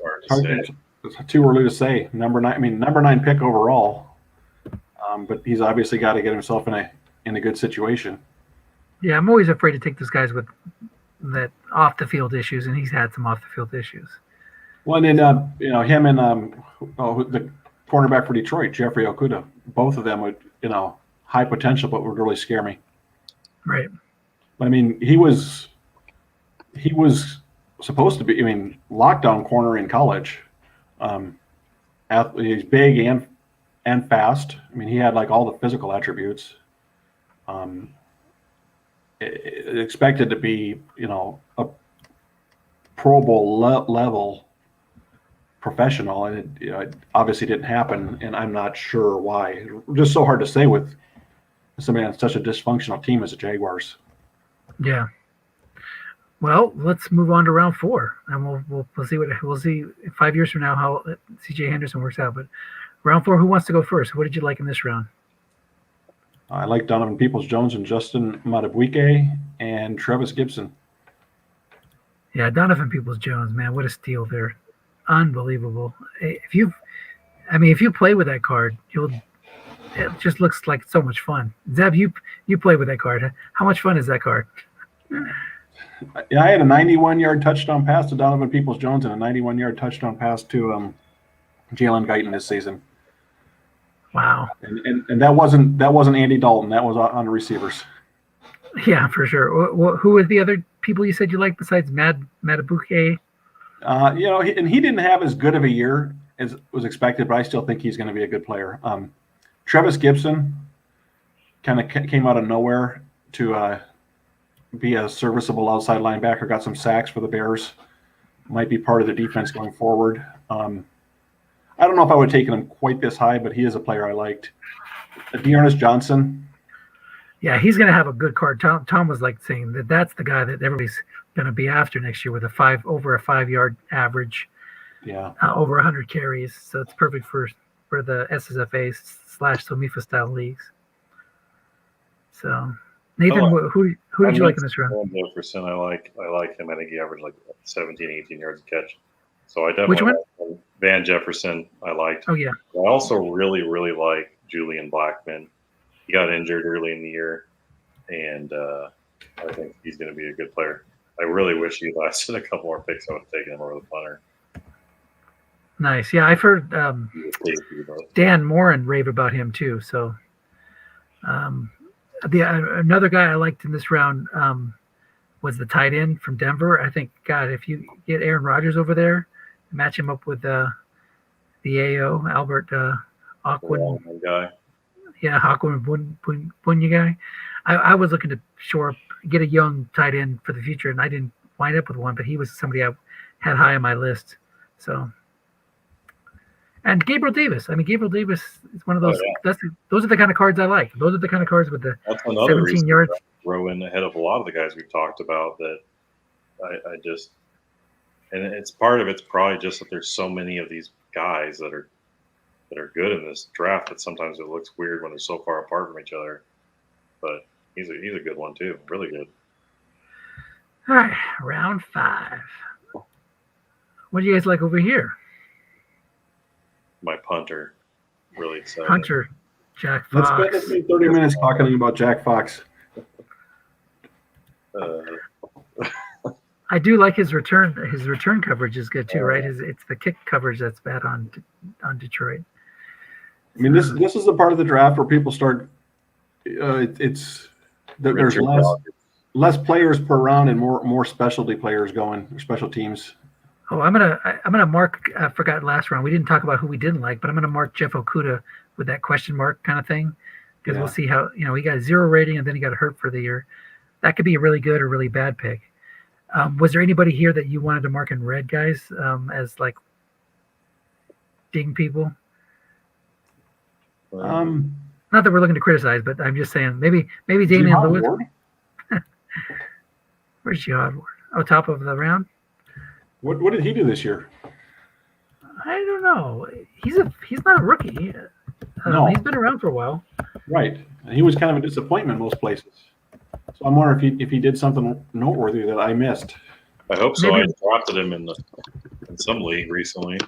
it's too early to say. Number 9 pick overall. But he's obviously got to get himself in a good situation. Yeah, I'm always afraid to take those guys with that off the field issues, and he's had some off the field issues. Well, and then him and the cornerback for Detroit, Jeffrey Okudah, both of them would high potential, but would really scare me. Right. I mean, he was supposed to be. I mean, lockdown corner in college. He's big and fast. I mean, he had like all the physical attributes. Expected to be, a Pro Bowl level professional, and it obviously didn't happen, and I'm not sure why. It's just so hard to say with somebody on such a dysfunctional team as the Jaguars. Yeah. Well, let's move on to round 4, and we'll see 5 years from now how C.J. Henderson works out. But round 4, who wants to go first? What did you like in this round? I like Donovan Peoples-Jones and Justin Madubuike and Travis Gibson. Yeah, Donovan Peoples-Jones, man, what a steal there. Unbelievable. If you play with that card, it just looks like so much fun. Zeb, you play with that card. How much fun is that card? Yeah, I had a 91-yard touchdown pass to Donovan Peoples-Jones and a 91-yard touchdown pass to Jalen Guyton this season. Wow. And that wasn't Andy Dalton. That was on the receivers. Yeah, for sure. Who were the other people you said you liked besides Madubuike? And he didn't have as good of a year as was expected, but I still think he's going to be a good player. Travis Gibson kind of came out of nowhere to be a serviceable outside linebacker, got some sacks for the Bears, might be part of the defense going forward. I don't know if I would have taken him quite this high, but he is a player I liked. Dearness Johnson. Yeah, he's going to have a good card. Tom was like saying that's the guy that everybody's going to be after next year with over a 5-yard average. Yeah. Over 100 carries. So it's perfect for the SSFA /SOMIFA style leagues. So Nathan, who did you like in this round? Jefferson, I like him. I think he averaged like 17, 18 yards a catch. So I definitely Which one? like Van Jefferson. I liked. Oh yeah. I also really, really like Julian Blackmon. He got injured early in the year, and I think he's going to be a good player. I really wish he lasted a couple more picks. I would have taken him over the punter. Nice. Yeah, I've heard Dan Morin rave about him too. So another guy I liked in this round was the tight end from Denver. I think, God, if you get Aaron Rodgers over there, match him up with the AO, Albert Aquin. Guy. Yeah, Haku Bunya guy. I was looking to shore up, get a young tight end for the future, and I didn't wind up with one, but he was somebody I had high on my list. So, and Gabriel Davis. I mean, Gabriel Davis is one of those. Those are the kind of cards I like. Those are the kind of cards with the That's another 17 reason yards. to throw in ahead of a lot of the guys we've talked about that I just, and it's part of it's probably just that there's so many of these guys that are good in this draft that sometimes it looks weird when they're so far apart from each other. But he's a good one too, really good. All right, round 5. What do you guys like over here? My punter, really excited. Punter, Jack Fox. Let's spend 30 minutes talking about Jack Fox. I do like his return. His return coverage is good too, right? It's the kick coverage that's bad on Detroit. I mean, this is the part of the draft where people start. There's less players per round and more specialty players going, or special teams. Oh, I'm gonna mark. I forgot last round we didn't talk about who we didn't like, but I'm gonna mark Jeff Okudah with that question mark kind of thing because we'll see how he got a 0 rating and then he got hurt for the year. That could be a really good or really bad pick. Was there anybody here that you wanted to mark in red, guys, as like ding people? Not that we're looking to criticize, but I'm just saying maybe Damian Lewis. Where's Jihad Ward? Oh, top of the round. What did he do this year? I don't know. He's not a rookie. No. He's been around for a while. Right. And he was kind of a disappointment most places. So I'm wondering if he did something noteworthy that I missed. I hope so. I drafted him in some league recently.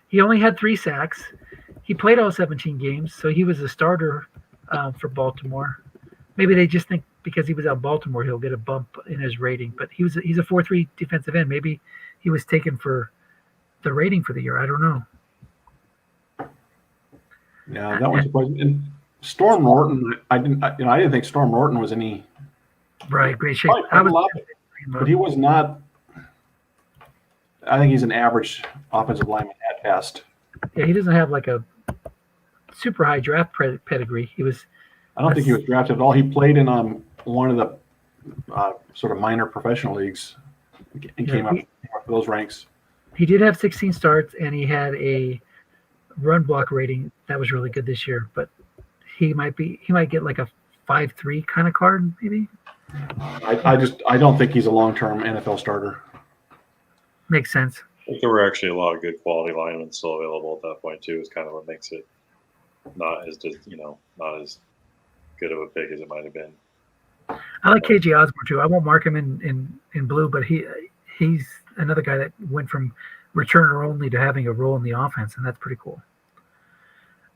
He only had 3 sacks. He played all 17 games, so he was a starter for Baltimore. Maybe they just think because he was out Baltimore, he'll get a bump in his rating. But he's a 4.3 defensive end. Maybe he was taken for the rating for the year. I don't know. Yeah, that was surprising. And Storm Norton, I didn't think Storm Norton was any great shape. But he was not. I think he's an average offensive lineman at best. Yeah, he doesn't have like a super high draft pedigree. I don't think he was drafted at all. He played in one of the sort of minor professional leagues and came up those ranks. He did have 16 starts, and he had a run block rating that was really good this year. But he might get like a 5.3 kind of card, maybe. I don't think he's a long-term NFL starter. Makes sense. I think there were actually a lot of good quality linemen still available at that point too. Is kind of what makes it not as good of a pick as it might have been. I like KJ Osborne too. I won't mark him in blue, but he's another guy that went from returner only to having a role in the offense, and that's pretty cool.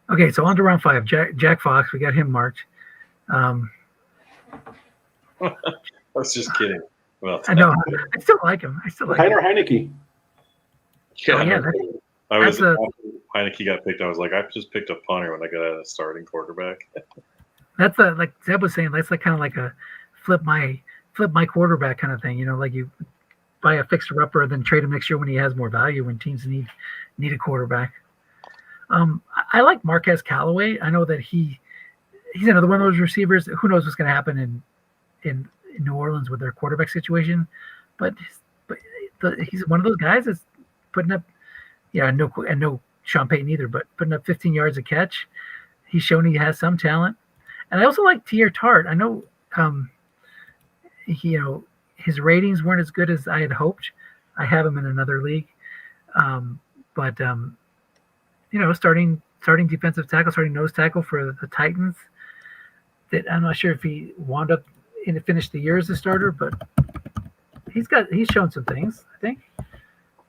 Okay, so on to round 5. Jack Fox, we got him marked. I was just kidding. Well, I know. I still like him. Tyler Heineke. Yeah, Heineke got picked. I was like, I just picked a punter when I got a starting quarterback. That's like Zeb was saying. That's like kind of like a flip my quarterback kind of thing. Like you buy a fixer upper and then trade him next year when he has more value when teams need a quarterback. I like Marquez Callaway. I know that he's another one of those receivers. Who knows what's going to happen in New Orleans with their quarterback situation, but he's one of those guys that's putting up, no Sean Payton either, but putting up 15 yards a catch. He's shown he has some talent, and I also like Tier Tart. I know, his ratings weren't as good as I had hoped. I have him in another league, but starting defensive tackle, starting nose tackle for the Titans. That I'm not sure if he wound up and finished the year as a starter, but he's shown some things, I think.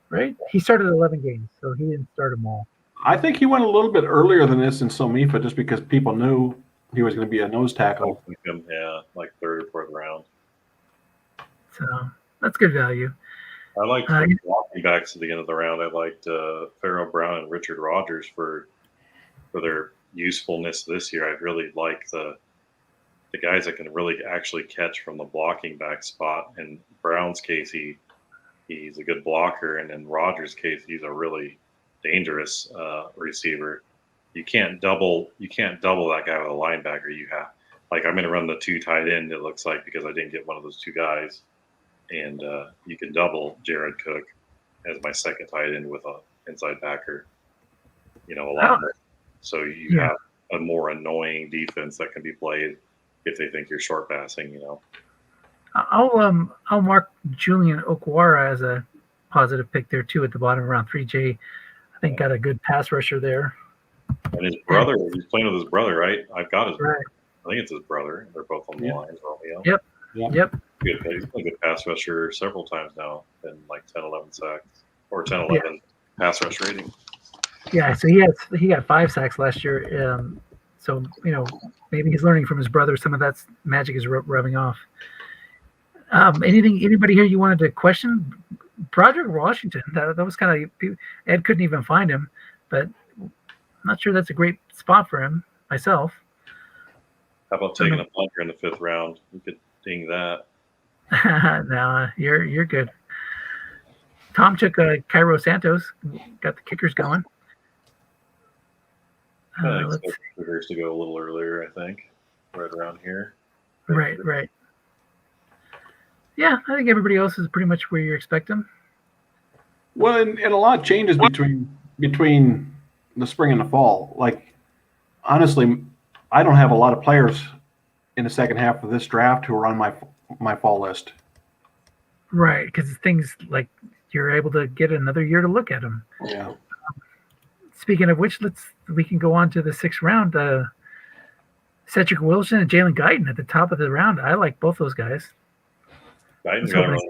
Right? He started 11 games, so he didn't start them all. I think he went a little bit earlier than this in Somifa just because people knew he was going to be a nose tackle. Yeah, like 3rd or 4th round. So that's good value. I liked the walking backs at the end of the round. I liked Pharaoh Brown and Richard Rodgers for their usefulness this year. I really like the guys that can really actually catch from the blocking back spot. In Brown's case, he's a good blocker, and in Rodgers' case, he's a really dangerous receiver. you can't double that guy with a linebacker. You have like I'm going to run the 2 tight end. It looks like because I didn't get one of those 2 guys, and you can double Jared Cook as my second tight end with a inside backer. A lot more. So you have a more annoying defense that can be played if they think you're short passing. I'll mark Julian Okwara as a positive pick there too at the bottom around 3J. I think got a good pass rusher there. And his brother, he's playing with his brother, right? I've got his. Right. I think it's his brother. They're both on the line. Romeo. Yep. He's been a good pass rusher several times now, and like 10, 11 sacks or 10, 11 pass rush rating. Yeah, so he got 5 sacks last year. So maybe he's learning from his brother. Some of that magic is rubbing off. Anybody here you wanted to question? Broderick Washington. That was kind of Ed couldn't even find him, but I'm not sure that's a great spot for him myself. How about taking a punter in the 5th round? You could ding that. No, you're good. Tom took Cairo Santos, got the kickers going. I expect the kickers to go a little earlier, I think, right around here. Right. Yeah, I think everybody else is pretty much where you expect them. Well, and a lot changes between the spring and the fall. Like, honestly, I don't have a lot of players in the second half of this draft who are on my fall list. Right, because things like you're able to get another year to look at them. Yeah. Speaking of which, we can go on to the 6th round. Cedric Wilson and Jalen Guyton at the top of the round. I like both those guys. Guyton's got a really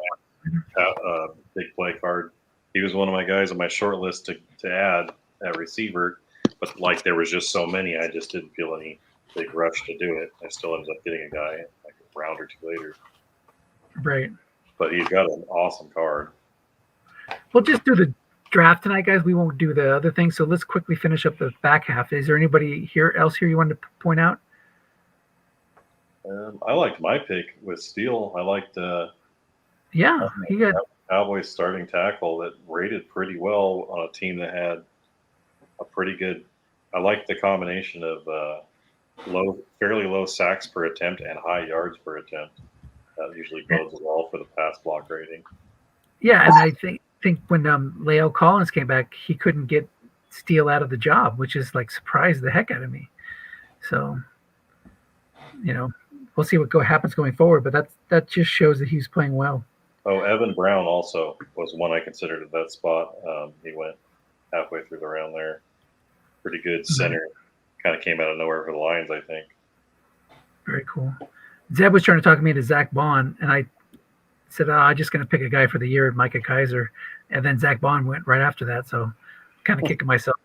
big play card. He was one of my guys on my short list to add at receiver, but like there was just so many, I just didn't feel any big rush to do it. I still ended up getting a guy like a round or 2 later. Right. But he's got an awesome card. We'll just do the draft tonight, guys. We won't do the other things. So let's quickly finish up the back half. Is there anybody else here you wanted to point out? I liked my pick with Steele. I liked he got Cowboys starting tackle that rated pretty well on a team that had a pretty good. I liked the combination of fairly low sacks per attempt and high yards per attempt. That usually bodes well for the pass block rating. Yeah, and I think when La'el Collins came back, he couldn't get Steele out of the job, which is like surprised the heck out of me. So, we'll see what happens going forward, but that just shows that he's playing well. Oh, Evan Brown also was one I considered at that spot. He went halfway through the round there. Pretty good center. Kind of came out of nowhere for the Lions, I think. Very cool. Zeb was trying to talk me into Zach Bond, and I said, I'm just going to pick a guy for the year, Micah Kaiser. And then Zach Bond went right after that, so kind of kicking myself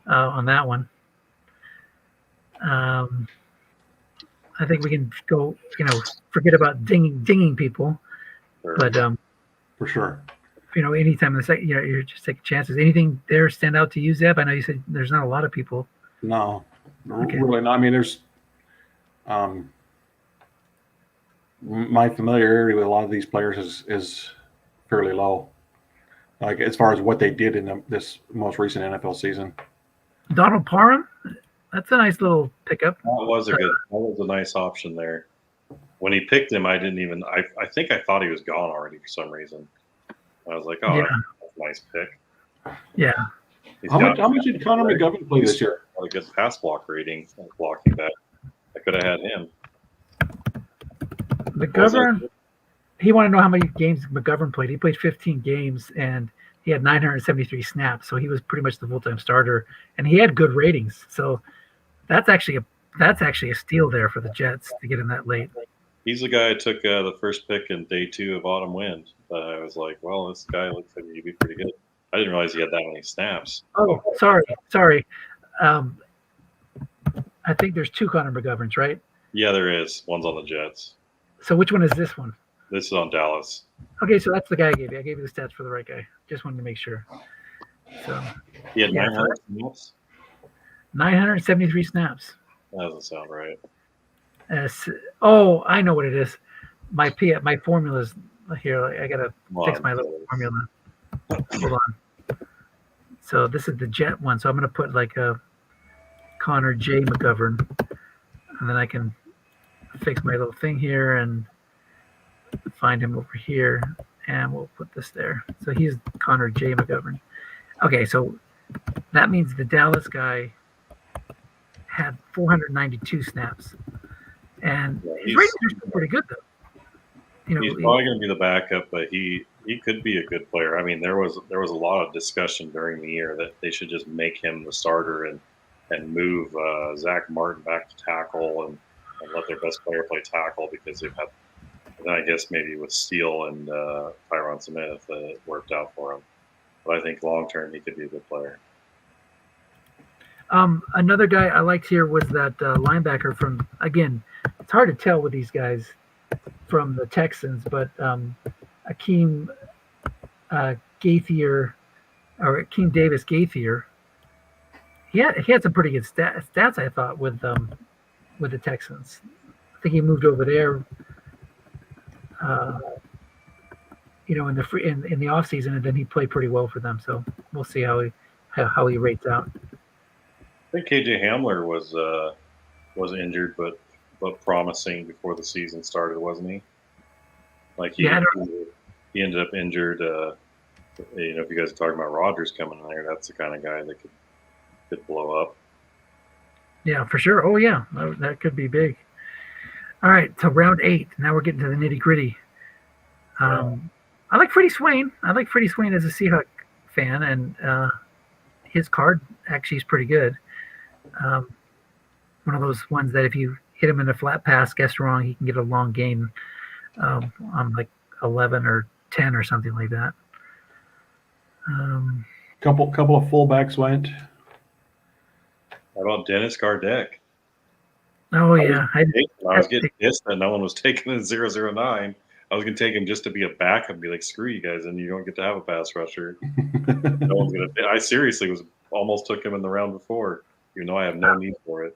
on that one. I think we can go, forget about dinging people. Sure. But For sure. Anytime in the second, you're just taking chances. Anything there stand out to you, Zeb? I know you said there's not a lot of people. No, Okay. really not. I mean, there's my familiarity with a lot of these players is fairly low. Like as far as what they did in this most recent NFL season. Donald Parham, that's a nice little pickup. That was a nice option there. When he picked him, I didn't even. I think I thought he was gone already for some reason. I was like, Yeah. that's a nice pick. Yeah. How much did Conor Mcgovern play this year? A good pass block rating, blocking that. I could have had him. McGovern, he wanted to know how many games McGovern played. He played 15 games, and he had 973 snaps, so he was pretty much the full-time starter, and he had good ratings. So that's actually a steal there for the Jets to get him that late. He's the guy I took the first pick in day 2 of Autumn Wind. I was like, well, this guy looks like he'd be pretty good. I didn't realize he had that many snaps. Oh, sorry. I think there's 2 Conor McGoverns, right? Yeah, there is. One's on the Jets. So which one is this one? This is on Dallas. Okay, so that's the guy I gave you. I gave you the stats for the right guy. Just wanted to make sure. So He had 900 snaps? 973 snaps. That doesn't sound right. I know what it is. My formula's here. I gotta fix my little formula. Hold on. So this is the Jet one. So I'm gonna put like a Conor J. McGovern. And then I can fix my little thing here and find him over here. And we'll put this there. So he's Conor J. McGovern. Okay, so that means the Dallas guy had 492 snaps. And his ratings are still pretty good, though. He's probably going to be the backup, but he could be a good player. I mean, there was a lot of discussion during the year that they should just make him the starter and move Zach Martin back to tackle and let their best player play tackle because they've had. And I guess maybe with Steele and Tyron Smith, it worked out for him. But I think long term he could be a good player. Another guy I liked here was that linebacker from, again, it's hard to tell with these guys from the Texans, but Akeem Gaither, or Akeem Davis Gaither, he had some pretty good stats, I thought, with the Texans. I think he moved over there, in the offseason, and then he played pretty well for them. So we'll see how he rates out. I think KJ Hamler was injured, but promising before the season started, wasn't he? Like he ended up injured. If you guys are talking about Rodgers coming in there, that's the kind of guy that could blow up. Yeah, for sure. Oh yeah, that could be big. All right, so round 8. Now we're getting to the nitty gritty. I like Freddie Swain. I like Freddie Swain as a Seahawk fan, and his card actually is pretty good. One of those ones that if you hit him in a flat pass, guess wrong, he can get a long gain on like 11 or 10 or something like that. Couple of fullbacks went. How about Dennis Gardeck? Oh yeah, I was getting pissed that no one was taking in 009. I was gonna take him just to be a backup and be like, screw you guys, and you don't get to have a pass rusher. No one's gonna. I seriously almost took him in the round before, even though I have no need for it.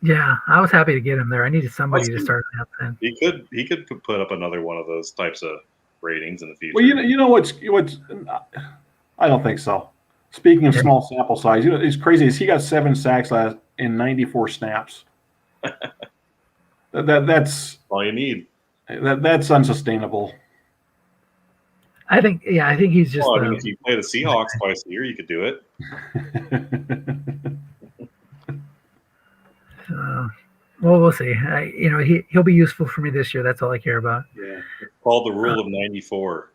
Yeah, I was happy to get him there. I needed somebody to start that then. He could put up another one of those types of ratings in the future. Well, you know what's I don't think so. Speaking of small sample size, it's crazy. Is he got 7 sacks in 94 snaps? That's all you need. That's unsustainable. I think he's just. Well, if you play the Seahawks twice a year, you could do it. Well, we'll see. He'll be useful for me this year. That's all I care about. Yeah, it's called the rule of 94.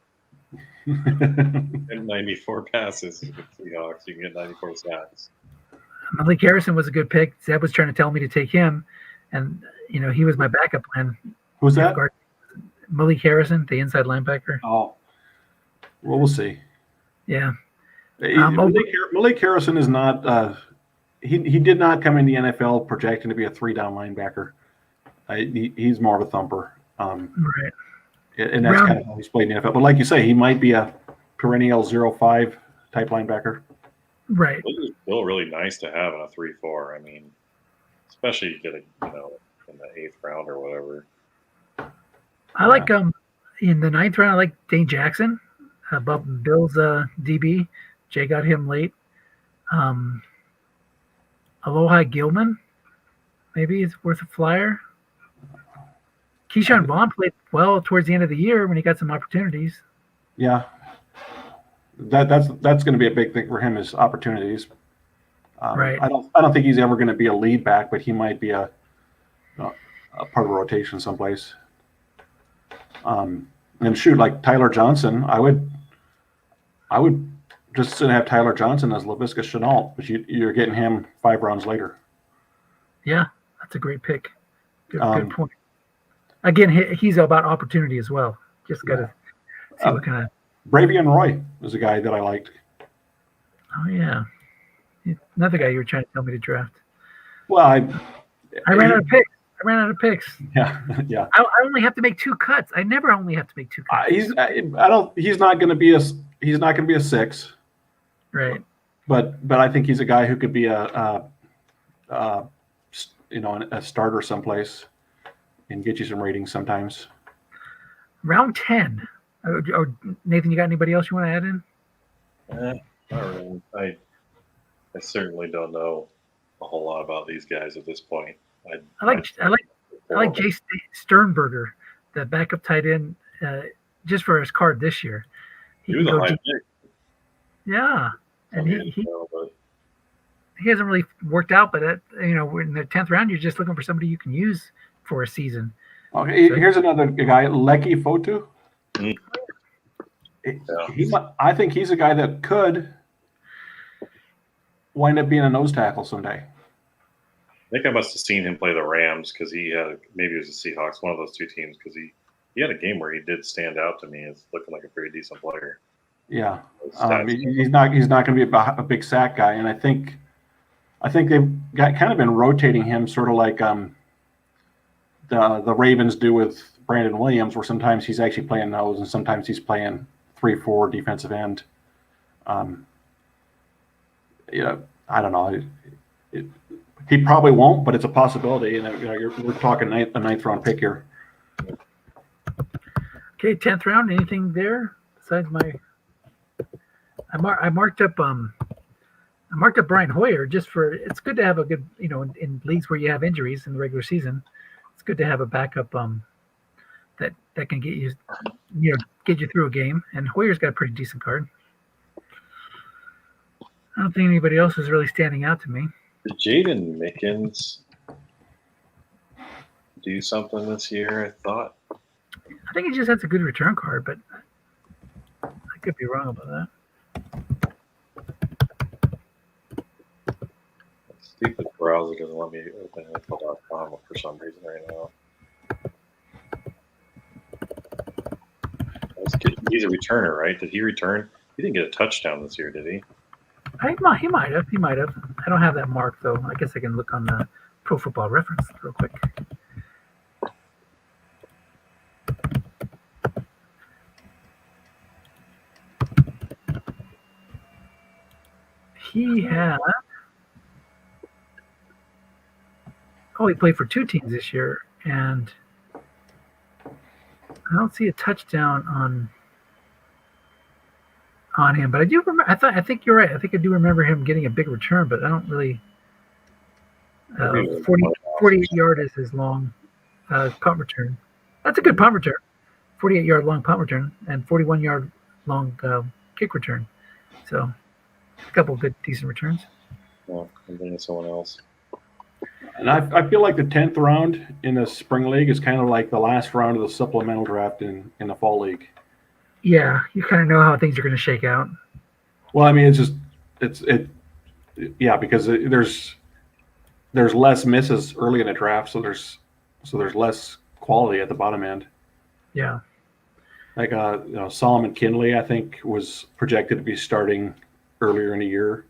And 94 passes with the Seahawks, you can get 94 sacks. Malik Harrison was a good pick. Zeb was trying to tell me to take him, and he was my backup plan. Who's that? Malik Harrison, the inside linebacker. Oh, well, we'll see. Yeah. Malik Harrison is not. He did not come in the NFL projecting to be a 3-down linebacker. He's more of a thumper. Right. And that's kind of how he's played in the NFL. But like you say, he might be a perennial 0-5 type linebacker. Right. It's still really nice to have in a 3-4. I mean, especially you get in the 8th round or whatever. I like in the 9th round. I like Dane Jackson above Bill's DB. Jay got him late. Aloha Gilman, maybe it's worth a flyer. Keyshawn Vaughn played well towards the end of the year when he got some opportunities. Yeah, that's going to be a big thing for him is opportunities. Right. I don't think he's ever going to be a lead back, but he might be a part of a rotation someplace. And shoot, like Tyler Johnson, I would just have Tyler Johnson as Laviska Shenault, but you're getting him 5 rounds later. Yeah, that's a great pick. Good point. Again, he's about opportunity as well. Just got to see what kind of. Bravion Roy was a guy that I liked. Oh yeah, another guy you were trying to tell me to draft. Well, I ran out of picks. Yeah. I only have to make 2 cuts. I never only have to make 2 cuts. He's not going to be a 6. Right. But I think he's a guy who could be a starter someplace and get you some ratings sometimes. Round 10. Or Nathan, you got anybody else you want to add in? Not really. I certainly don't know a whole lot about these guys at this point. I like Jay Sternberger, the backup tight end, just for his card this year. He was a high pick. Yeah, and he hasn't really worked out, but in the 10th round, you're just looking for somebody you can use for a season. Okay, here's another guy, Leki Fotu. I think he's a guy that could wind up being a nose tackle someday. I think I must have seen him play the Rams because maybe it was the Seahawks, one of those two teams, because he had a game where he did stand out to me as looking like a pretty decent player. Yeah, he's not going to be a big sack guy, and I think they've kind of been rotating him, sort of like the Ravens do with Brandon Williams, where sometimes he's actually playing nose and sometimes he's playing 3-4 defensive end. I don't know. He probably won't, but it's a possibility. And we're talking a ninth round pick here. Okay, 10th round. Anything there besides I marked up Brian Hoyer just for. It's good to have a good in leagues where you have injuries in the regular season. It's good to have a backup that can get you through a game. And Hoyer's got a pretty decent card. I don't think anybody else is really standing out to me. Did Jaden Mickens do something this year? I thought. I think he just has a good return card, but I could be wrong about that. Stupid browser doesn't let me open NFL.com for some reason right now. He's a returner, right? Did he return? He didn't get a touchdown this year, did he? He might have. I don't have that mark, though. I guess I can look on the Pro Football Reference real quick. He had. He played for two teams this year, and I don't see a touchdown on him. But I do remember. I think you're right. I think I do remember him getting a big return, but I don't really. 48 yard is his long punt return. That's a good punt return. 48 yard long punt return and 41 yard long kick return. So a couple of good, decent returns. Well, I'm thinking of someone else. And I feel like the 10th round in the spring league is kind of like the last round of the supplemental draft in the fall league. Yeah, you kind of know how things are going to shake out. Well, I mean, because there's less misses early in the draft, so there's less quality at the bottom end. Yeah. Like Solomon Kinley, I think, was projected to be starting earlier in the year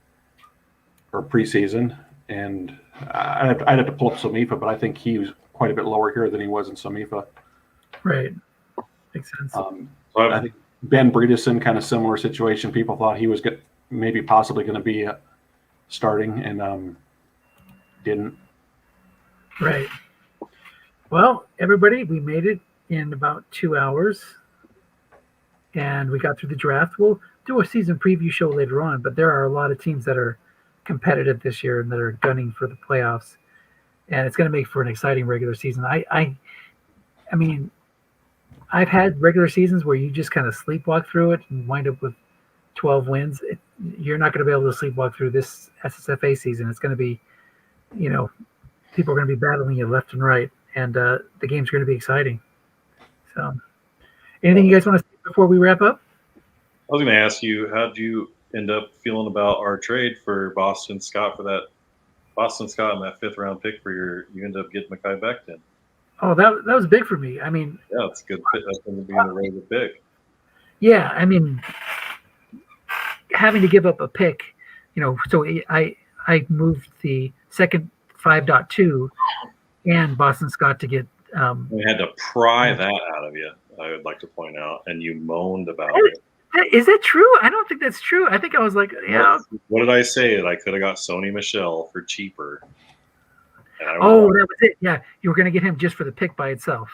or preseason, and I'd have to pull up Somifa, but I think he was quite a bit lower here than he was in Somifa. Right. Makes sense. I think Ben Bredeson, kind of similar situation. People thought he was possibly going to be starting, and didn't. Right. Well, everybody, we made it in about 2 hours, and we got through the draft. We'll do a season preview show later on, but there are a lot of teams that are competitive this year and that are gunning for the playoffs, and it's going to make for an exciting regular season. I mean, I've had regular seasons where you just kind of sleepwalk through it and wind up with 12 wins. You're not going to be able to sleepwalk through this SSFA season. It's going to be, people are going to be battling you left and right, and the game's going to be exciting. So, anything you guys want to say before we wrap up? I was going to ask you, how did you end up feeling about our trade for Boston Scott and that 5th round pick you ended up getting Mckay Beckton? Oh, that was big for me. I mean, yeah, it's good. That's going to be a really good pick. Yeah, I mean, having to give up a pick, so I moved the second 5.2 and Boston Scott to get. We had to pry that out of you, I would like to point out, and you moaned about it. Is that true? I don't think that's true. I think I was like, yeah. What did I say? That I could have got Sony Michel for cheaper. That was it. Yeah, you were going to get him just for the pick by itself.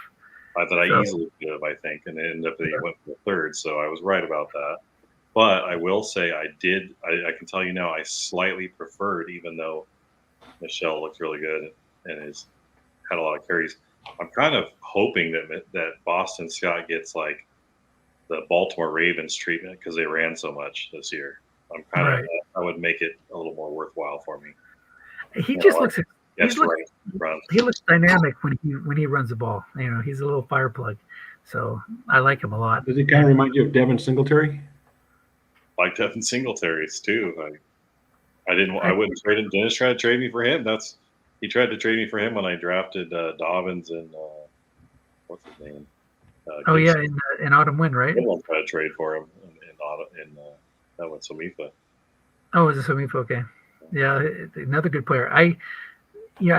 I thought I easily could have, I think, and it ended up that he went for the third, so I was right about that. But I will say I can tell you now, I slightly preferred, even though Michelle looked really good and has had a lot of carries. I'm kind of hoping that Boston Scott gets like the Baltimore Ravens treatment because they ran so much this year. I'm kind of I would make it a little more worthwhile for me. He just looks. Run. He looks dynamic when he runs the ball. He's a little fire plug, so I like him a lot. Does he kind of remind you of Devin Singletary? Like Devin Singletary's too. I wouldn't trade him. Dennis tried to trade me for him. He tried to trade me for him when I drafted Dobbins and what's his name? In Autumn Wind, right? I won't try to trade for him in that went Somifa. Oh, is it Somifa? Okay, yeah, another good player. I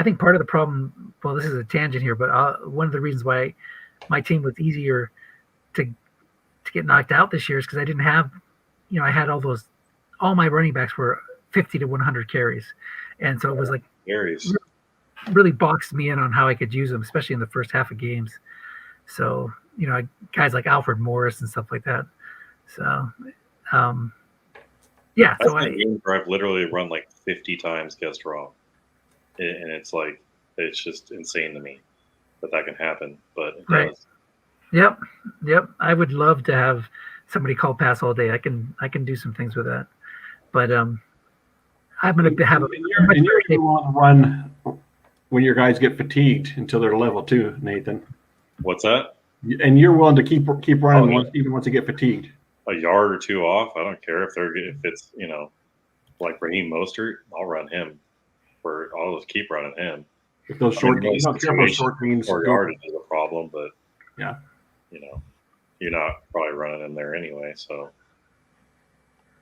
think part of the problem. Well, this is a tangent here, but one of the reasons why my team was easier to get knocked out this year is because I didn't have, I had all my running backs were 50 to 100 carries, and so it was like carries really boxed me in on how I could use them, especially in the first half of games. So guys like Alfred Morris and stuff like that. So yeah. So I've literally run like 50 times guessed wrong, and it's just insane to me that can happen, but it does. Yep. I would love to have somebody call pass all day. I can do some things with that, but I'm going to have you want to run when your guys get fatigued until they're level 2, Nathan. What's that? And you're willing to keep running even once they get fatigued. A yard or two off, I don't care if it's like Raheem Mostert, I'll run him. I'll just keep running him. If those short games, short means or yardage is a problem, but yeah, you're not probably running him there anyway. So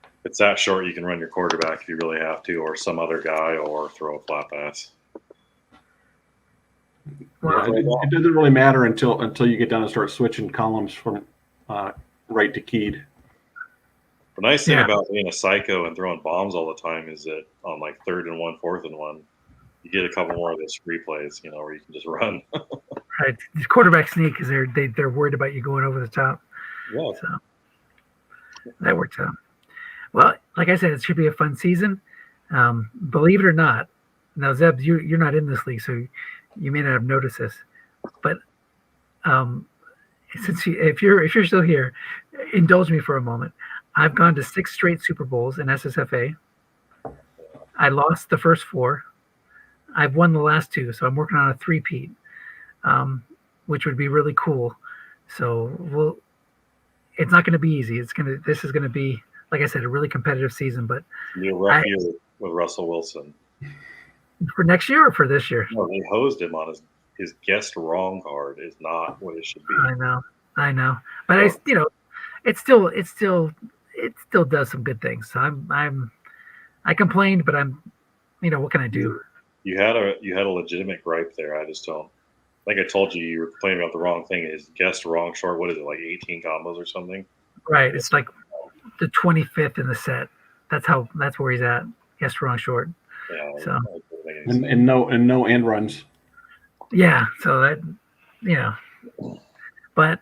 if it's that short, you can run your quarterback if you really have to, or some other guy, or throw a flat pass. Well, it doesn't really matter until you get down and start switching columns from right to keyed. The nice thing about being a psycho and throwing bombs all the time is that on like 3rd and 1, 4th and 1, you get a couple more of those free plays, where you can just run. Right, the quarterback sneak because they're worried about you going over the top. Yeah, so that works out. Well, like I said, it should be a fun season. Believe it or not, now Zeb, you're not in this league, so you may not have noticed this, but if you're still here, indulge me for a moment. I've gone to 6 straight Super Bowls in SSFA. I lost the first 4. I've won the last 2, so I'm working on a 3-peat, which would be really cool. So it's not going to be easy. This is going to be, like I said, a really competitive season. But a rough year with Russell Wilson. For next year or for this year? No, they hosed him on his guessed wrong card is not what it should be. I know, but it still does some good things. So I complained, but what can I do? You had a legitimate gripe there. I just don't. Like I told you, you were complaining about the wrong thing. Is guessed wrong short? What is it, like 18 combos or something? Right. It's like the 25th in the set. That's where he's at. Guessed wrong short. Yeah. So and no end runs. Yeah. So that but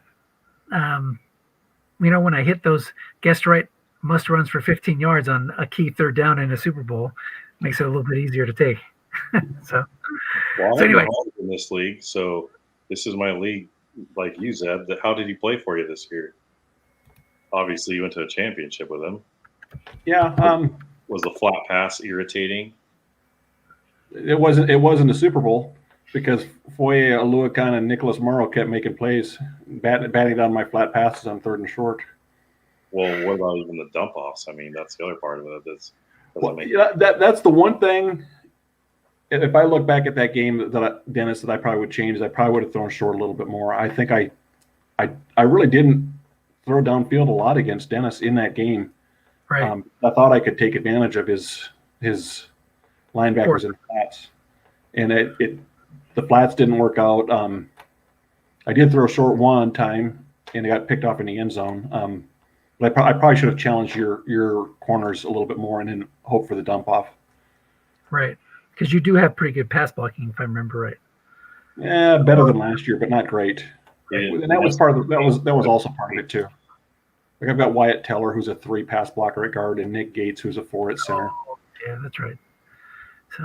when I hit those guessed right must runs for 15 yards on a key 3rd down in a Super Bowl, makes it a little bit easier to take. So anyway, in this league, so this is my league, like you, Zeb. How did he play for you this year? Obviously, you went to a championship with him. Yeah. Was the flat pass irritating? It wasn't a Super Bowl because Foye, Aluakan, and Nicholas Morrow kept making plays, batting down my flat passes on 3rd and short. Well, what about even the dump offs? I mean, that's the other part of it. That's the one thing. If I look back at that game Dennis, that I probably would change. I probably would have thrown short a little bit more. I think I really didn't throw downfield a lot against Dennis in that game. Right. I thought I could take advantage of his linebackers and flats, and the flats didn't work out. I did throw short one time, and it got picked off in the end zone. But I probably should have challenged your corners a little bit more and then hope for the dump off. Right, because you do have pretty good pass blocking, if I remember right. Yeah, better than last year, but not great. And that was that was also part of it too. Like I've got Wyatt Teller, who's a 3 pass blocker at guard, and Nick Gates, who's a 4 at center. Oh, yeah, that's right. So,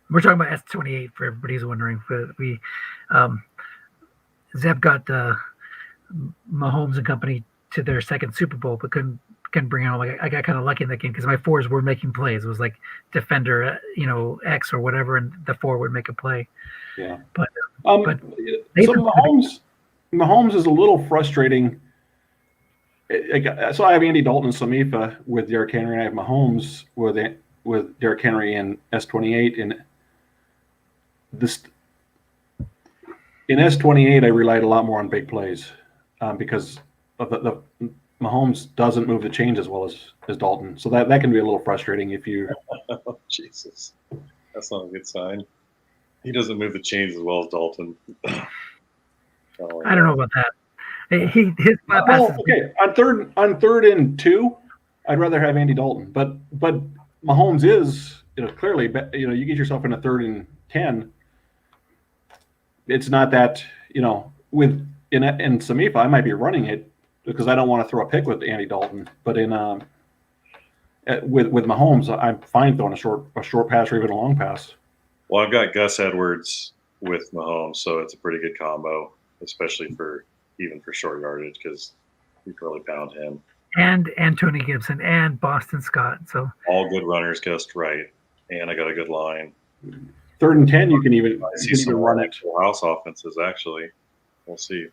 We're talking about S28 for everybody who's wondering. But Zeb got Mahomes and company to their second Super Bowl, but couldn't bring it home. I got kind of lucky in that game because my fours were making plays. It was like defender, X or whatever, and the four would make a play. Yeah. But Mahomes is a little frustrating. So I have Andy Dalton and Samifa with Derrick Henry, and I have Mahomes with Derrick Henry and S28. And in S28, I relied a lot more on big plays because of the Mahomes doesn't move the chains as well as Dalton. So that can be a little frustrating if you. Oh, Jesus, that's not a good sign. He doesn't move the chains as well as Dalton. I don't know about that. His passes. Okay. On third and 2, I'd rather have Andy Dalton, but Mahomes is clearly you get yourself in a 3rd and 10. It's not that in Samifa I might be running it because I don't want to throw a pick with Andy Dalton, but with Mahomes I'm fine throwing a short pass or even a long pass. Well, I've got Gus Edwards with Mahomes, so it's a pretty good combo, especially even for short yardage because you can really pound him. And Tony Gibson and Boston Scott. So all good runners, just right. And I got a good line. 3rd and 10, you can even run it. House offenses, actually. We'll see.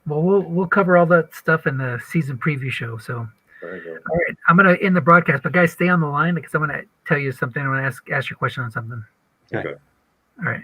Well, we'll cover all that stuff in the season preview show. So, very good. All right, I'm gonna end the broadcast, but guys, stay on the line because I'm gonna tell you something. I'm gonna ask you a question on something. Okay. All right.